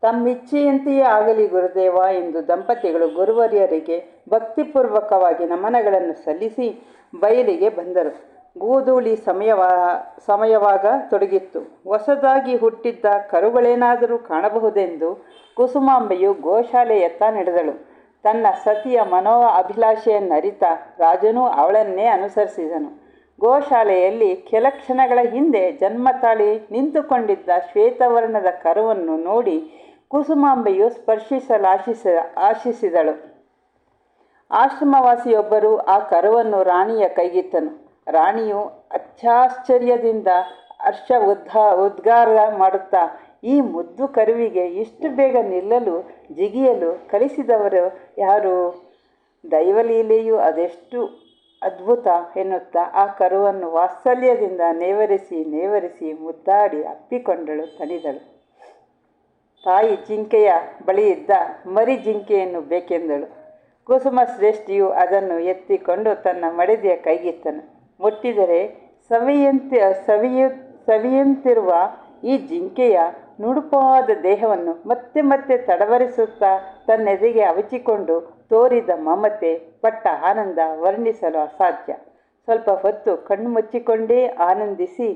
ತಮ್ಮಿಚ್ಛೆಯಂತೆಯೇ ಆಗಲಿ ಗುರುದೇವ ಎಂದು ದಂಪತಿಗಳು ಗುರುವರ್ಯರಿಗೆ ಭಕ್ತಿಪೂರ್ವಕವಾಗಿ ನಮನಗಳನ್ನು ಸಲ್ಲಿಸಿ ಬಯಲಿಗೆ ಬಂದರು. ಗೂದೂಳಿ ಸಮಯವಾಗ ತೊಡಗಿತ್ತು. ಹೊಸದಾಗಿ ಹುಟ್ಟಿದ್ದ ಕರುಗಳೇನಾದರೂ ಕಾಣಬಹುದೆಂದು ಕುಸುಮಾಂಬೆಯು ಗೋಶಾಲೆಯತ್ತ ನಡೆದಳು. ತನ್ನ ಸತಿಯ ಅಭಿಲಾಷೆಯನ್ನರಿತ ರಾಜನು ಅವಳನ್ನೇ ಅನುಸರಿಸಿದನು. ಗೋಶಾಲೆಯಲ್ಲಿ ಕೆಲ ಕ್ಷಣಗಳ ಹಿಂದೆ ಜನ್ಮ ತಾಳಿ ನಿಂತುಕೊಂಡಿದ್ದ ಶ್ವೇತವರ್ಣದ ಕರುವನ್ನು ನೋಡಿ ಕುಸುಮಾಂಬೆಯು ಸ್ಪರ್ಶಿಸಲು ಆಶಿಸಿದಳು. ಆಶ್ರಮವಾಸಿಯೊಬ್ಬರು ಆ ಕರುವನ್ನು ರಾಣಿಯ ಕೈಗಿತ್ತನು. ರಾಣಿಯು ಅತ್ಯಾಶ್ಚರ್ಯದಿಂದ ಉದ್ಗಾರ ಮಾಡುತ್ತಾ, ಈ ಮುದ್ದು ಕರುವಿಗೆ ಇಷ್ಟು ಬೇಗ ನಿಲ್ಲಲು ಜಿಗಿಯಲು ಕಲಿಸಿದವರು ಯಾರು? ದೈವಲೀಲೆಯು ಅದೆಷ್ಟು ಅದ್ಭುತ ಎನ್ನುತ್ತಾ ಆ ಕರುವನ್ನು ವಾತ್ಸಲ್ಯದಿಂದ ನೇವರಿಸಿ ಮುದ್ದಾಡಿ ಅಪ್ಪಿಕೊಂಡಳು, ತಣಿದಳು. ತಾಯಿ ಜಿಂಕೆಯ ಬಳಿಯಿದ್ದ ಮರಿ ಜಿಂಕೆಯನ್ನು ಬೇಕೆಂದಳು. ಕುಸುಮ ಶ್ರೇಷ್ಠಿಯು ಅದನ್ನು ಎತ್ತಿಕೊಂಡು ತನ್ನ ಮಡದಿಯ ಕೈಗಿತ್ತನು. ಮುಟ್ಟಿದರೆ ಸವಿಯುತ್ತಿರುವ ಈ ಜಿಂಕೆಯ ನುಡುಪಾದ ದೇಹವನ್ನು ಮತ್ತೆ ಮತ್ತೆ ತಡವರಿಸುತ್ತಾ ತನ್ನೆದೆಗೆ ಅವಚಿಕೊಂಡು ತೋರಿದ ಮಮತೆ, ಪಟ್ಟ ಆನಂದ ವರ್ಣಿಸಲು ಅಸಾಧ್ಯ. ಸ್ವಲ್ಪ ಹೊತ್ತು ಕಣ್ಣು ಮುಚ್ಚಿಕೊಂಡೇ ಆನಂದಿಸಿ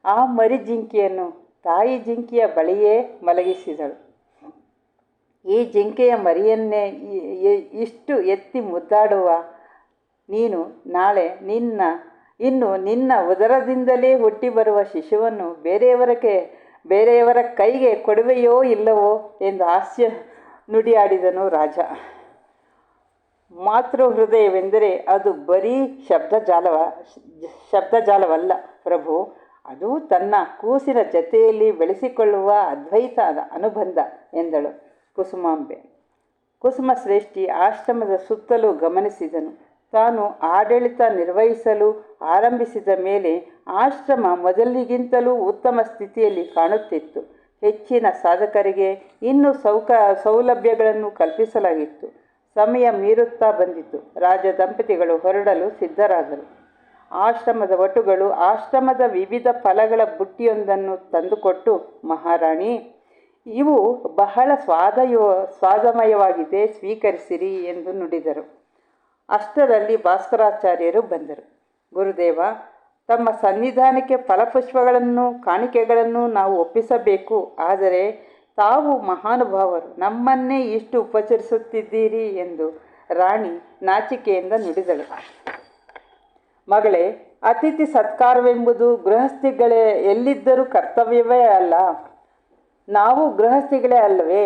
ಆ ಮರಿ ಜಿಂಕೆಯನ್ನು ತಾಯಿ ಜಿಂಕೆಯ ಬಳಿಯೇ ಮಲಗಿಸಿದಳು. ಈ ಜಿಂಕೆಯ ಮರಿಯನ್ನೇ ಇಷ್ಟು ಎತ್ತಿ ಮುದ್ದಾಡುವ ನೀನು ನಾಳೆ ಇನ್ನು ನಿನ್ನ ಉದರದಿಂದಲೇ ಹುಟ್ಟಿ ಬರುವ ಶಿಶುವನ್ನು ಬೇರೆಯವರ ಕೈಗೆ ಕೊಡುವೆಯೋ ಇಲ್ಲವೋ ಎಂದು ಹಾಸ್ಯ ನುಡಿಯಾಡಿದನು ರಾಜ. ಮಾತೃ ಹೃದಯವೆಂದರೆ ಅದು ಬರೀ ಶಬ್ದಜಾಲವಲ್ಲ ಪ್ರಭು, ಅದು ತನ್ನ ಕೂಸಿನ ಜತೆಯಲ್ಲಿ ಬೆಳೆಸಿಕೊಳ್ಳುವ ಅದ್ವೈತ ಅನುಬಂಧ ಎಂದಳು ಕುಸುಮಾಂಬೆ. ಕುಸುಮಶ್ರೇಷ್ಠಿ ಆಶ್ರಮದ ಸುತ್ತಲೂ ಗಮನಿಸಿದನು. ತಾನು ಆಡಳಿತ ನಿರ್ವಹಿಸಲು ಆರಂಭಿಸಿದ ಮೇಲೆ ಆಶ್ರಮ ಮೊದಲಿಗಿಂತಲೂ ಉತ್ತಮ ಸ್ಥಿತಿಯಲ್ಲಿ ಕಾಣುತ್ತಿತ್ತು. ಹೆಚ್ಚಿನ ಸಾಧಕರಿಗೆ ಇನ್ನೂ ಸೌಲಭ್ಯಗಳನ್ನು ಕಲ್ಪಿಸಲಾಗಿತ್ತು. ಸಮಯ ಮೀರುತ್ತಾ ಬಂದಿತು. ರಾಜ ದಂಪತಿಗಳು ಹೊರಡಲು ಸಿದ್ಧರಾದರು. ಆಶ್ರಮದ ವಟುಗಳು ಆಶ್ರಮದ ವಿವಿಧ ಫಲಗಳ ಬುಟ್ಟಿಯೊಂದನ್ನು ತಂದುಕೊಟ್ಟು, ಮಹಾರಾಣಿ, ಇವು ಬಹಳ ಸ್ವಾದಮಯವಾಗಿದೆ, ಸ್ವೀಕರಿಸಿರಿ ಎಂದು ನುಡಿದರು. ಅಷ್ಟರಲ್ಲಿ ಭಾಸ್ಕರಾಚಾರ್ಯರು ಬಂದರು. ಗುರುದೇವ, ತಮ್ಮ ಸನ್ನಿಧಾನಕ್ಕೆ ಫಲಪುಷ್ಪಗಳನ್ನು ಕಾಣಿಕೆಗಳನ್ನು ನಾವು ಒಪ್ಪಿಸಬೇಕು. ಆದರೆ ತಾವು ಮಹಾನುಭಾವರು, ನಮ್ಮನ್ನೇ ಇಷ್ಟು ಉಪಚರಿಸುತ್ತಿದ್ದೀರಿ ಎಂದು ರಾಣಿ ನಾಚಿಕೆಯಿಂದ ನುಡಿದಳು. ಮಗಳೇ, ಅತಿಥಿ ಸತ್ಕಾರವೆಂಬುದು ಗೃಹಸ್ಥಿಗಳೇ ಎಲ್ಲಿದ್ದರೂ ಕರ್ತವ್ಯವೇ ಅಲ್ಲ. ನಾವು ಗೃಹಸ್ಥಿಗಳೇ ಅಲ್ಲವೇ?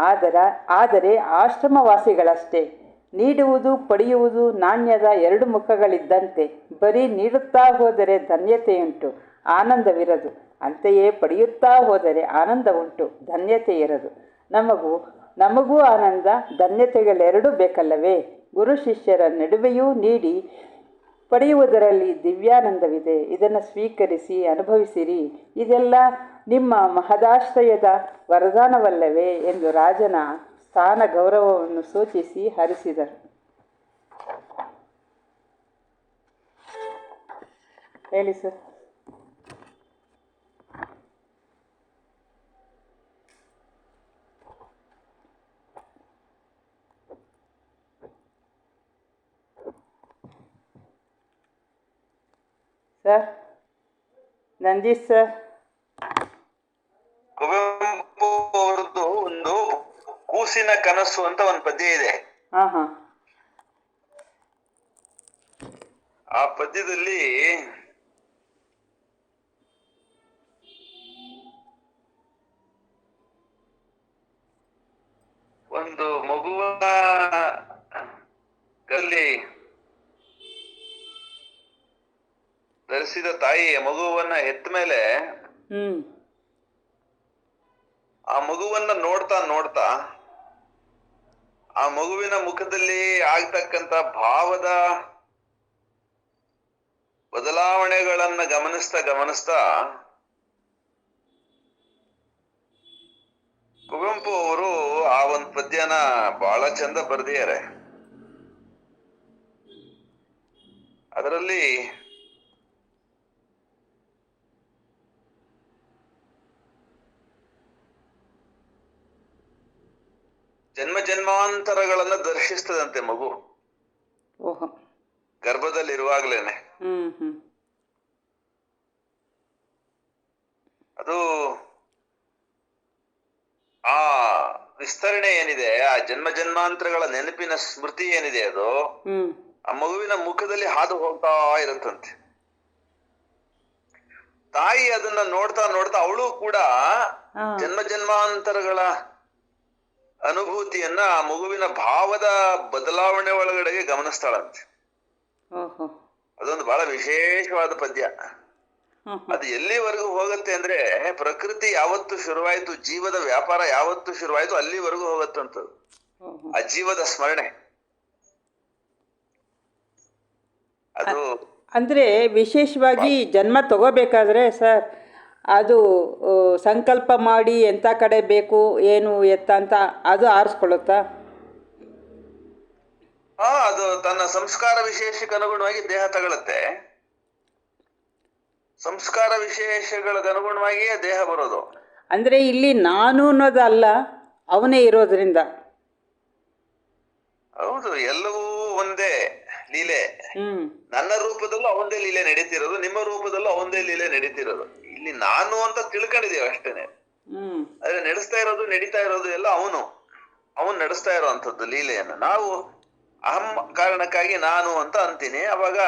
ಆದರೆ ಆಶ್ರಮವಾಸಿಗಳಷ್ಟೇ. ನೀಡುವುದು ಪಡೆಯುವುದು ನಾಣ್ಯದ ಎರಡು ಮುಖಗಳಿದ್ದಂತೆ. ಬರೀ ನೀಡುತ್ತಾ ಹೋದರೆ ಧನ್ಯತೆಯುಂಟು, ಆನಂದವಿರದು. ಅಂತೆಯೇ ಪಡೆಯುತ್ತಾ ಹೋದರೆ ಆನಂದ ಉಂಟು, ಧನ್ಯತೆ ಇರದು. ನಮಗೂ ಆನಂದ ಧನ್ಯತೆಗಳೆರಡೂ ಬೇಕಲ್ಲವೇ? ಗುರು ಶಿಷ್ಯರ ನಡುವೆಯೂ ನೀಡಿ ಪಡೆಯುವುದರಲ್ಲಿ ದಿವ್ಯಾನಂದವಿದೆ. ಇದನ್ನು ಸ್ವೀಕರಿಸಿ ಅನುಭವಿಸಿರಿ. ಇದೆಲ್ಲ ನಿಮ್ಮ ಮಹದಾಶ್ರಯದ ವರದಾನವಲ್ಲವೇ ಎಂದು ರಾಜನ ಸ್ಥಾನ ಗೌರವವನ್ನು ಸೂಚಿಸಿ ಹರಿಸಿದರು. ಹೇಳಿ sir. Sir, Nandish sir. Kuvempu ಅವರದ್ದು ಒಂದು ಕೂಸಿನ ಕನಸು ಅಂತ ಒಂದು ಪದ್ಯ ಇದೆ. ಆ ಪದ್ಯದಲ್ಲಿ ಒಂದು ಮಗುವ ಕಲ್ಲಿ ಧರಿಸಿದ ತಾಯಿ ಮಗುವನ್ನ ಹೆತ್ತ ಮೇಲೆ ಆ ಮಗುವನ್ನ ನೋಡ್ತಾ ನೋಡ್ತಾ ಆ ಮಗುವಿನ ಮುಖದಲ್ಲಿ ಆಗ್ತಕ್ಕಂತ ಭಾವದ ಬದಲಾವಣೆಗಳನ್ನ ಗಮನಿಸ್ತಾ ಕುವೆಂಪು ಅವರು ಆ ಒಂದು ಪದ್ಯನ ಬಹಳ ಚಂದ ಬರೆದಿದ್ದಾರೆ. ಅದರಲ್ಲಿ ಜನ್ಮ ಜನ್ಮಾಂತರಗಳನ್ನ ದರ್ಶಿಸ್ತದಂತೆ ಮಗು ಗರ್ಭದಲ್ಲಿರುವಾಗ್ಲೇನೆ. ಅದು ಆ ವಿಸ್ತರಣೆ ಏನಿದೆ, ಆ ಜನ್ಮ ಜನ್ಮಾಂತರಗಳ ನೆನಪಿನ ಸ್ಮೃತಿ ಏನಿದೆ, ಅದು ಆ ಮಗುವಿನ ಮುಖದಲ್ಲಿ ಹಾದು ಹೋಗ್ತಾ ಇರುತ್ತಂತೆ. ತಾಯಿ ಅದನ್ನ ನೋಡ್ತಾ ನೋಡ್ತಾ ಅವಳು ಕೂಡ ಜನ್ಮ ಜನ್ಮಾಂತರಗಳ ಅನುಭೂತಿಯನ್ನ ಆ ಮಗುವಿನ ಭಾವದ ಬದಲಾವಣೆ ಒಳಗಡೆಗೆ ಗಮನಿಸ್ತಾಳಂತೆ. ಅದೊಂದು ಬಹಳ ವಿಶೇಷವಾದ ಪದ್ಯ. ಅದು ಎಲ್ಲಿವರೆಗೂ ಹೋಗುತ್ತೆ ಅಂದ್ರೆ, ಪ್ರಕೃತಿ ಯಾವತ್ತು ಶುರುವಾಯ್ತು, ಜೀವದ ವ್ಯಾಪಾರ ಯಾವತ್ತು ಶುರುವಾಯ್ತು ಅಲ್ಲಿವರೆಗೂ ಹೋಗತ್ತಂತದ್ದು ಆ ಜೀವದ ಸ್ಮರಣೆ. ಅದು ಅಂದ್ರೆ ವಿಶೇಷವಾಗಿ ಜನ್ಮ ತಗೋಬೇಕಾದ್ರೆ ಸರ್, ಅದು ಸಂಕಲ್ಪ ಮಾಡಿ ಎಂಥ ಕಡೆ ಬೇಕು ಏನು ಎತ್ತ ಅಂತ ಅದು ಆರಿಸ್ಕೊಳ್ಳುತ್ತಾ? ಅದು ತನ್ನ ಸಂಸ್ಕಾರ ವಿಶೇಷಕ್ಕೆ ಅನುಗುಣವಾಗಿ ದೇಹ ತಗೊಳುತ್ತೆ. ಸಂಸ್ಕಾರ ವಿಶೇಷಗಳಿಗೆ ಅನುಗುಣವಾಗಿಯೇ ದೇಹ ಬರೋದು. ಅಂದ್ರೆ ಇಲ್ಲಿ ನಾನು ಅನ್ನೋದಲ್ಲ, ಅವನೇ ಇರೋದ್ರಿಂದ. ಹೌದು, ಎಲ್ಲವೂ ಒಂದೇ ಲೀಲೆ. ನನ್ನ ರೂಪದಲ್ಲೂ ಅವನದೇ ಲೀಲೆ ನಡೀತಿರೋದು, ನಿಮ್ಮ ರೂಪದಲ್ಲೂ ಅವನದೇ ಲೀಲೆ ನಡೀತಿರೋದು. ಇಲ್ಲಿ ನಾನು ಅಂತ ತಿಳ್ಕೊಂಡಿದೀವಿ ಅಷ್ಟೇನೆ. ಆದ್ರೆ ನಡೆಸ್ತಾ ಇರೋದು, ನಡೀತಾ ಇರೋದು ಎಲ್ಲ ಅವನು ನಡೆಸ್ತಾ ಇರೋವಂಥದ್ದು ಲೀಲೆಯನ್ನು. ನಾವು ಅಹಂ ಕಾರಣಕ್ಕಾಗಿ ನಾನು ಅಂತ ಅಂತೀನಿ. ಅವಾಗ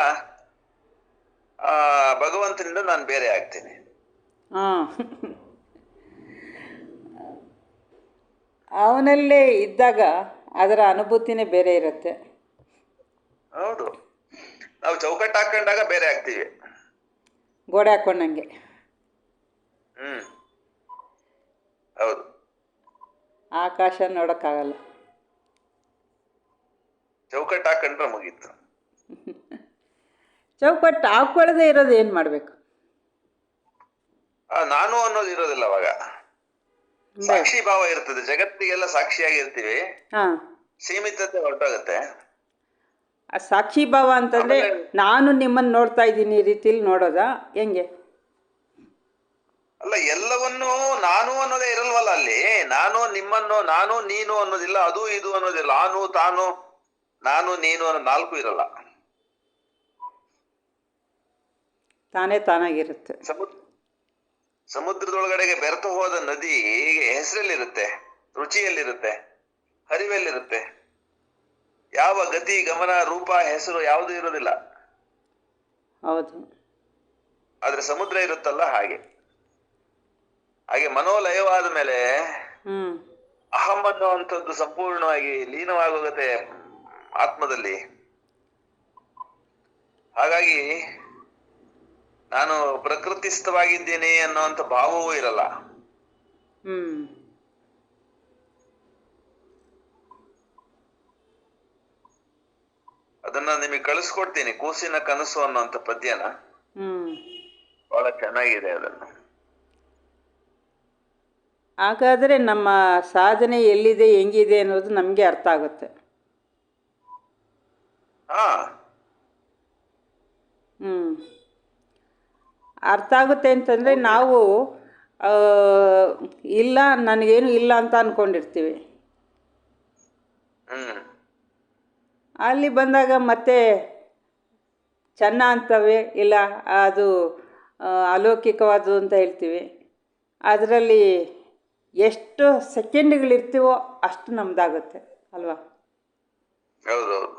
ಭಗವಂತನಿಂದ ನಾನು ಬೇರೆ ಆಗ್ತೀನಿ. ಅವನಲ್ಲೇ ಇದ್ದಾಗ ಅದರ ಅನುಭೂತಿನೇ ಬೇರೆ ಇರುತ್ತೆ. ಹೌದು, ನಾವು ಚೌಕಟ್ಟು ಹಾಕೊಂಡಾಗ ಬೇರೆ ಆಗ್ತೀವಿ, ಗೋಡೆ ಹಾಕೊಂಡಂಗೆ. ಹೌದು, ಆಕಾಶ ನೋಡಕ್ಕಾಗಲ್ಲ, ಚೌಕಟ್ಟು ಹಾಕೊಂಡ್ರೆ ಮುಗೀತು. ಚೌಕಟ್ಟು ಹಾಕೊಳ್ಳದೆ ಇರೋದು ಏನ್ ಮಾಡ್ಬೇಕು? ನಾನು ಅನ್ನೋದು ಇರೋದಿಲ್ಲ. ಅವಾಗ ಸಾಕ್ಷಿ ಭಾವ ಇರ್ತದೆ, ಜಗತ್ತಿಗೆಲ್ಲ ಸಾಕ್ಷಿಯಾಗಿರ್ತೀವಿ, ಸೀಮಿತತೆ ಹೊರಟೋಗುತ್ತೆ. ಸಾಕ್ಷಿ ಭಾವ ಅಂತಂದ್ರೆ ನಾನು ನಿಮ್ಮನ್ನು ನೋಡ್ತಾ ಇದ್ದೀನಿ ರೀತಿಲಿ ನೋಡೋದಾ ಹೆಂಗೆ? ಅಲ್ಲ, ಎಲ್ಲವನ್ನೂ ನಾನು ಅನ್ನೋದೇ ಇರಲ್ವಲ್ಲ ಅಲ್ಲಿ. ನಾನು ನಿಮ್ಮನ್ನು, ನಾನು ನೀನು ಅನ್ನೋದಿಲ್ಲ, ಅದು ಇದು ಅನ್ನೋದಿಲ್ಲ. ನಾನು ತಾನು, ನಾನು ನೀನು ಅನ್ನೋ ನಾಲ್ಕು ಇರಲ್ಲ. ತಾನೇ ತಾನಾಗಿರುತ್ತೆ. ಸಮುದ್ರದೊಳಗಡೆಗೆ ಬೆರೆತು ಹೋದ ನದಿ ಹೆಸರಲ್ಲಿರುತ್ತೆ, ರುಚಿಯಲ್ಲಿರುತ್ತೆ, ಹರಿವಲ್ಲಿರುತ್ತೆ. ಯಾವ ಗತಿ ಗಮನ ರೂಪ ಹೆಸರು ಯಾವುದು ಇರೋದಿಲ್ಲ. ಹೌದು. ಆದ್ರೆ ಸಮುದ್ರ ಇರುತ್ತಲ್ಲ ಹಾಗೆ. ಹಾಗೆ ಮನೋಲಯವಾದ ಮೇಲೆ ಅಹಂ ಅನ್ನುವಂಥದ್ದು ಸಂಪೂರ್ಣವಾಗಿ ಲೀನವಾಗೋಗತ್ತೆ ಆತ್ಮದಲ್ಲಿ. ಹಾಗಾಗಿ ನಾನು ಪ್ರಕೃತಿಸ್ಥವಾಗಿದ್ದೀನಿ ಅನ್ನುವಂಥ ಭಾವವೂ ಇರಲ್ಲ. ಅದನ್ನ ನಿಮಗೆ ಕಳಿಸ್ಕೊಡ್ತೀನಿ, ಕೂಸಿನ ಕನಸು ಅನ್ನುವಂಥ ಪದ್ಯನ. ಬಹಳ ಚೆನ್ನಾಗಿದೆ ಅದನ್ನ. ಹಾಗಾದರೆ ನಮ್ಮ ಸಾಧನೆ ಎಲ್ಲಿದೆ, ಹೆಂಗಿದೆ ಅನ್ನೋದು ನಮಗೆ ಅರ್ಥ ಆಗುತ್ತೆ. ಅರ್ಥ ಆಗುತ್ತೆ ಅಂತಂದರೆ ನಾವು ಇಲ್ಲ ನನಗೇನು ಇಲ್ಲ ಅಂತ ಅಂದ್ಕೊಂಡಿರ್ತೀವಿ. ಅಲ್ಲಿ ಬಂದಾಗ ಮತ್ತೆ ಚೆನ್ನ ಅಂತವೆ, ಇಲ್ಲ ಅದು ಅಲೌಕಿಕವಾದು ಅಂತ ಹೇಳ್ತೀವಿ. ಅದರಲ್ಲಿ ಎಷ್ಟು ಸೆಕೆಂಡ್ಗಳಿರ್ತೀವೋ ಅಷ್ಟು ನಮ್ದಾಗುತ್ತೆ ಅಲ್ವಾ? ಹೌದೌದು.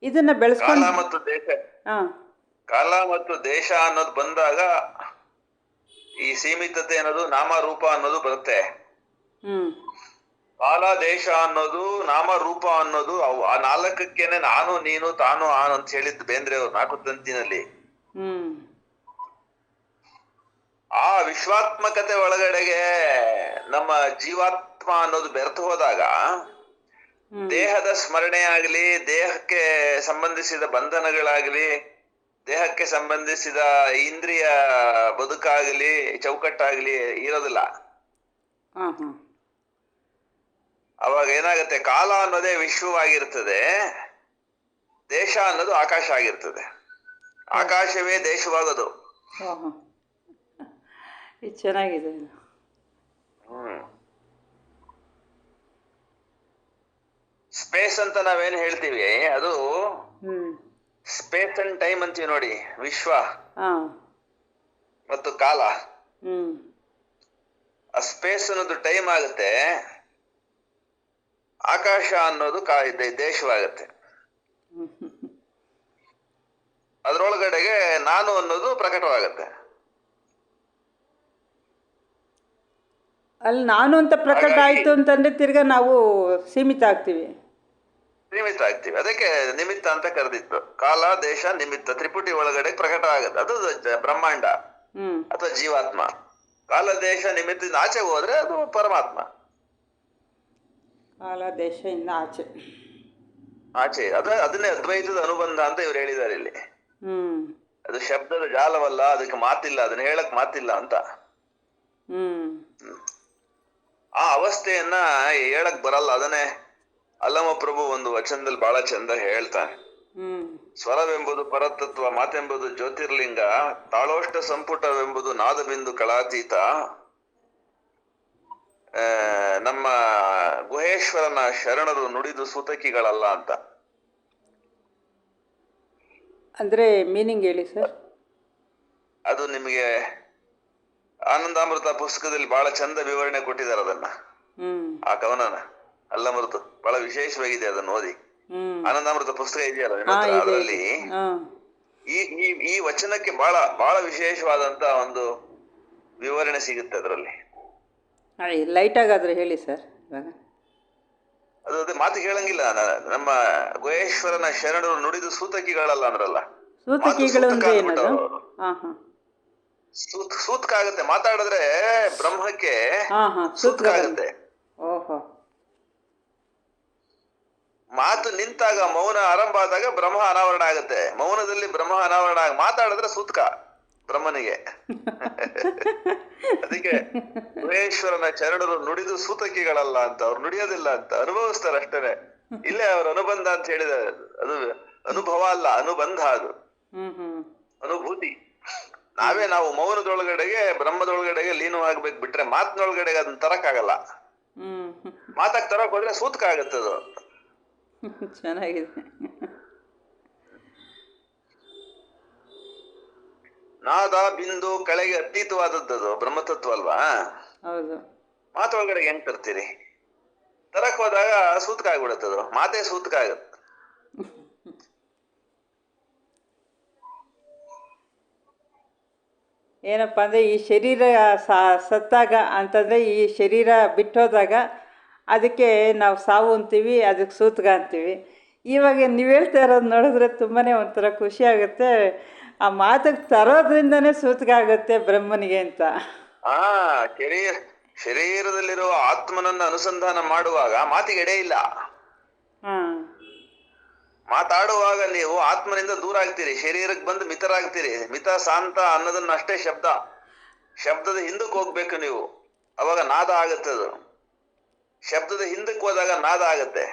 ಇದನ್ನ ಬೆಳೆಸ್ಕೊಂಡು ಕಾಲ ಮತ್ತು ದೇಶ ಅನ್ನೋದು ಬಂದಾಗ ಈ ಸೀಮಿತತೆ ಅನ್ನೋದು ನಾಮ ರೂಪ ಅನ್ನೋದು ಬರುತ್ತೆ. ಕಾಲ ದೇಶ ಅನ್ನೋದು ನಾಮ ರೂಪ ಅನ್ನೋದು ಆ ನಾಲ್ಕಕ್ಕೇನೆ ನಾನು ನೀನು ತಾನು ಆನು ಅಂತ ಹೇಳಿದ್ದು ಬೇಂದ್ರೆ ಅವರು 4 ತಂತಿನಲ್ಲಿ. ಆ ವಿಶ್ವಾತ್ಮಕತೆ ಒಳಗಡೆಗೆ ನಮ್ಮ ಜೀವಾತ್ಮ ಅನ್ನೋದು ಬೆರೆತು ಹೋದಾಗ ದೇಹದ ಸ್ಮರಣೆ ಆಗ್ಲಿ, ದೇಹಕ್ಕೆ ಸಂಬಂಧಿಸಿದ ಬಂಧನಗಳಾಗ್ಲಿ, ದೇಹಕ್ಕೆ ಸಂಬಂಧಿಸಿದ ಇಂದ್ರಿಯ ಬದುಕಾಗ್ಲಿ, ಚೌಕಟ್ಟಾಗ್ಲಿ ಇರೋದಿಲ್ಲ. ಅವಾಗ ಏನಾಗುತ್ತೆ, ಕಾಲ ಅನ್ನೋದೇ ವಿಶ್ವವಾಗಿರ್ತದೆ, ದೇಶ ಅನ್ನೋದು ಆಕಾಶ ಆಗಿರ್ತದೆ, ಆಕಾಶವೇ ದೇಶವಾಗೋದು. ಚೆನ್ನಾಗಿದೆ. ಸ್ಪೇಸ್ ಅಂತ ನಾವೇನ್ ಹೇಳ್ತೀವಿ ಅದು ಸ್ಪೇಸ್ ಅಂಡ್ ಟೈಮ್ ಅಂತೀವಿ ನೋಡಿ. ವಿಶ್ವ ಮತ್ತು ಕಾಲ, ಆ ಸ್ಪೇಸ್ ಅನ್ನೋದು ಟೈಮ್ ಆಗುತ್ತೆ, ಆಕಾಶ ಅನ್ನೋದು ದೇಶವಾಗತ್ತೆ. ಅದ್ರೊಳಗಡೆಗೆ ನಾನು ಅನ್ನೋದು ಪ್ರಕಟವಾಗತ್ತೆ. ಅಲ್ಲಿ ನಾನು ಅಂತ ಪ್ರಕಟ ಆಯ್ತು ಅಂತಂದ್ರೆ ತಿರ್ಗಾ ನಾವು ಸೀಮಿತ ಆಗ್ತೀವಿ. ಅದಕ್ಕೆ ನಿಮಿತ್ತ ಅಂತ ಕರೆದಿತ್ತು. ಕಾಲ ದೇಶ ನಿಮಿತ್ತ ತ್ರಿಪುಟಿ ಒಳಗಡೆ ಪ್ರಕಟ ಆಗತ್ತೆ. ಅದು ಬ್ರಹ್ಮಾಂಡ ಅಥವಾ ಜೀವಾತ್ಮ. ಕಾಲ ದೇಶ ನಿಮಿತ್ತದಿಂದ ಆಚೆ ಹೋದ್ರೆ ಅದು ಪರಮಾತ್ಮ. ಕಾಲ ದೇಶದಿಂದ ಆಚೆ ಅದನ್ನೇ ಅದ್ವೈತದ ಅನುಬಂಧ ಅಂತ ಇವ್ರು ಹೇಳಿದ್ದಾರೆ ಇಲ್ಲಿ. ಅದು ಶಬ್ದದ ಜಾಲವಲ್ಲ, ಅದಕ್ಕೆ ಮಾತಿಲ್ಲ, ಅದನ್ನ ಹೇಳಕ್ ಮಾತಿಲ್ಲ ಅಂತ. ಆ ಅವಸ್ಥೆಯನ್ನ ಹೇಳಕ್ ಬರಲ್ಲ. ಅದನ್ನೇ ಅಲ್ಲಮ ಪ್ರಭು ಒಂದು ವಚನದಲ್ಲಿ ಬಹಳ ಚಂದ ಹೇಳ್ತಾನೆ. ಸ್ವರವೆಂಬುದು ಪರತತ್ವ, ಮಾತೆಂಬುದು ಜ್ಯೋತಿರ್ಲಿಂಗ, ತಾಳೋಷ್ಟ ಸಂಪುಟವೆಂಬುದು ನಾದಬಿಂದು ಕಳಾತೀತ, ನಮ್ಮ ಗುಹೇಶ್ವರನ ಶರಣರು ನುಡಿದು ಸೂತಕಿಗಳಲ್ಲ ಅಂತ. ಅಂದ್ರೆ ಮೀನಿಂಗ್ ಹೇಳಿ ಸರ್. ಅದು ನಿಮಗೆ ಆನಂದಾಮೃತ ಪುಸ್ತಕದಲ್ಲಿ ಬಹಳ ಚಂದ ವಿವರಣೆ ಕೊಟ್ಟಿದ್ದಾರೆ ಅದನ್ನ, ಆ ಕವನನ. ಅಲ್ಲಮೃತ ಬಹಳ ವಿಶೇಷವಾಗಿದೆ, ಅದನ್ನ ಓದಿ. ಆನಂದಾಮೃತ ಪುಸ್ತಕ ಇದೆಯಲ್ಲ ನಿಮ್ಮ ಹತ್ರ, ಅದರಲ್ಲಿ ಈ ವಚನಕ್ಕೆ ಬಹಳ ಬಹಳ ವಿಶೇಷವಾದಂತ ಒಂದು ವಿವರಣೆ ಸಿಗುತ್ತೆ ಅದರಲ್ಲಿ. ಲೈಟ್ ಆಗಾದ್ರೆ ಹೇಳಿ ಸರ್. ಅದು ಅದೇ ಮಾತು ಕೇಳಂಗಿಲ್ಲ. ನಮ್ಮ ಗುಹೇಶ್ವರನ ಶರಣರು ನುಡಿದು ಸೂತಕಿಗಳಲ್ಲ ಅಂದ್ರಲ್ಲ, ಸೂತ್ಕ ಆಗುತ್ತೆ. ಮಾತಾಡಿದ್ರೆ ಬ್ರಹ್ಮಕ್ಕೆ ಸೂತ್ಕ ಆಗುತ್ತೆ. ಮಾತು ನಿಂತಾಗ, ಮೌನ ಆರಂಭ ಆದಾಗ ಬ್ರಹ್ಮ ಅನಾವರಣ ಆಗುತ್ತೆ. ಮೌನದಲ್ಲಿ ಬ್ರಹ್ಮ ಅನಾವರಣ ಮಾತಾಡಿದ್ರೆ ಸೂತ್ಕ ಬ್ರಹ್ಮನಿಗೆ. ಅದಕ್ಕೆ ಗುಹೇಶ್ವರನ ಶರಣರು ನುಡಿದು ಸೂತಕಿಗಳಲ್ಲ ಅಂತ. ಅವ್ರು ನುಡಿಯೋದಿಲ್ಲ ಅಂತ, ಅನುಭವಿಸ್ತಾರೆ ಅಷ್ಟೇ. ಇಲ್ಲೇ ಅವ್ರ ಅನುಬಂಧ ಅಂತ ಹೇಳಿದ್ದಾರೆ. ಅದು ಅನುಭವ ಅಲ್ಲ, ಅನುಬಂಧ. ಅದು ಅನುಭೂತಿ. ನಾವು ಮೌನದೊಳಗಡೆಗೆ ಬ್ರಹ್ಮದೊಳಗಡೆಗೆ ಲೀನವಾಗ್ಬೇಕು ಬಿಟ್ರೆ ಮಾತಿನೊಳಗಡೆಗೆ ಅದನ್ನ ತರಕ್ಕಾಗಲ್ಲ. ಮಾತಾಕ್ ತರಕ್ ಹೋದ್ರೆ ಸೂತ್ಕ ಆಗತ್ತೆ ಅದು. ಚೆನ್ನಾಗಿದೆ. ನಾದ ಬಿಂದು ಕೆಳಗೆ ಅತೀತವಾದದ್ದು ಬ್ರಹ್ಮತತ್ವ ಅಲ್ವಾ? ಹೌದು. ಮಾತೊಳಗಡೆ ಹೆಂಗ್ ತರ್ತೀರಿ? ತರಕ್ ಹೋದಾಗ ಸೂತ್ಕ ಆಗ್ಬಿಡತ್ತದು, ಮಾತೇ ಸೂತ್ಕ ಆಗತ್ತೆ. ಏನಪ್ಪ ಅಂದರೆ ಈ ಶರೀರ ಸತ್ತಾಗ ಅಂತಂದರೆ ಈ ಶರೀರ ಬಿಟ್ಟೋದಾಗ ಅದಕ್ಕೆ ನಾವು ಸಾವು ಅಂತೀವಿ, ಅದಕ್ಕೆ ಸೂತ್ಕ ಅಂತೀವಿ. ಇವಾಗ ನೀವು ಹೇಳ್ತಾ ಇರೋದು ನೋಡಿದ್ರೆ ತುಂಬಾ ಒಂಥರ ಖುಷಿ ಆಗುತ್ತೆ. ಆ ಮಾತಿಗೆ ತರೋದ್ರಿಂದನೇ ಸೂತ್ಕ ಆಗುತ್ತೆ ಬ್ರಹ್ಮನಿಗೆ ಅಂತ. ಶರೀರದಲ್ಲಿರುವ ಆತ್ಮನನ್ನ ಅನುಸಂಧಾನ ಮಾಡುವಾಗ ಮಾತಿಗೆ ಎಡೆ ಇಲ್ಲ. ಹಾಂ. ಮಾತಾಡುವಾಗ ನೀವು ಆತ್ಮನಿಂದ ದೂರ ಆಗ್ತೀರಿ, ಶರೀರಕ್ಕೆ ಬಂದು ಮಿತರಾಗ್ತೀರಿ. ಮಿತ ಶಾಂತ ಅನ್ನೋದನ್ನ ಅಷ್ಟೇ ಶಬ್ದದ ಹಿಂದಕ್ಕೆ ಹೋಗ್ಬೇಕು ನೀವು, ಅವಾಗ ನಾದ ಆಗತ್ತದು. ಶಬ್ದದ ಹಿಂದಕ್ಕೆ ಹೋದಾಗ ನಾದ ಆಗತ್ತೆ.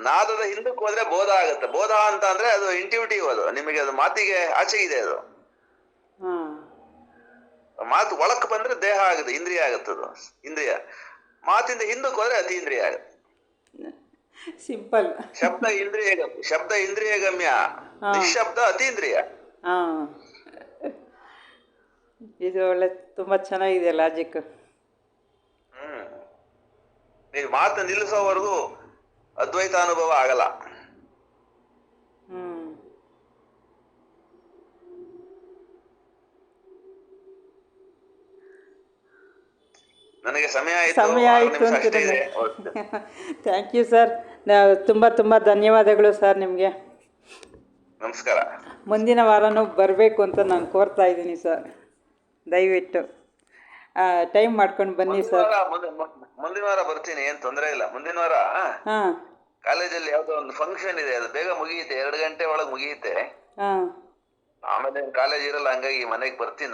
ನಾದದ ಹಿಂದಕ್ಕೆ ಹೋದ್ರೆ ಬೋಧ ಆಗತ್ತೆ. ಬೋಧ ಅಂತ ಅಂದ್ರೆ ಅದು ಇಂಟ್ಯೂಟಿವ್, ಅದು ನಿಮಗೆ, ಅದು ಮಾತಿಗೆ ಆಚೆ ಇದೆ. ಅದು ಮಾತು ಒಳಕ್ ಬಂದ್ರೆ ದೇಹ ಆಗುತ್ತೆ, ಇಂದ್ರಿಯ ಆಗತ್ತದು. ಇಂದ್ರಿಯ ಮಾತಿಂದ ಹಿಂದಕ್ಕೆ ಹೋದ್ರೆ ಅತೀಂದ್ರಿಯ ಆಗತ್ತೆ. ಸಿಂಪಲ್. ಶಬ್ದ ಇಂದ್ರಿಯ ಗಮ್ಯ, ನಿಶಬ್ದ ಅತೀಂದ್ರಿಯ. ಇದು ಒಳ್ಳೆ ತುಂಬಾ ಚೆನ್ನಾಗಿದೆ ಲಾಜಿಕ್. ನೀವು ಮಾತು ನಿಲ್ಲಿಸೋವರೆಗೂ ಅದ್ವೈತ ಅನುಭವ ಆಗಲ್ಲ. ನನಗೆ ಸಮಯ ಆಯಿತು ಅಂತ. Thank you sir. ತುಂಬ ಧನ್ಯವಾದಗಳು ಸರ್ ನಿಮಗೆ. ನಮಸ್ಕಾರ. ಮುಂದಿನ ವಾರನೂ ಬರಬೇಕು ಅಂತ ನಾನು ಕೋರ್ತಾ ಇದ್ದೀನಿ ಸರ್. ದಯವಿಟ್ಟು ಟೈಮ್ ಮಾಡ್ಕೊಂಡು ಬನ್ನಿ ಸರ್. ಮುಂದಿನ ವಾರ ಬರ್ತೀನಿ, ಏನು ತೊಂದರೆ ಇಲ್ಲ. ಮುಂದಿನ ವಾರ ಕಾಲೇಜಲ್ಲಿ ಯಾವುದೋ ಒಂದು ಫಂಕ್ಷನ್ ಇದೆ, ಅದು ಬೇಗ ಮುಗಿಯುತ್ತೆ, 2 ಗಂಟೆ ಒಳಗೆ ಮುಗಿಯುತ್ತೆ. ಆಮೇಲೆ ಕಾಲೇಜ್ ಇರಲ್ಲ, ಹಂಗಾಗಿ ಮನೆಗೆ ಬರ್ತೀನಿ.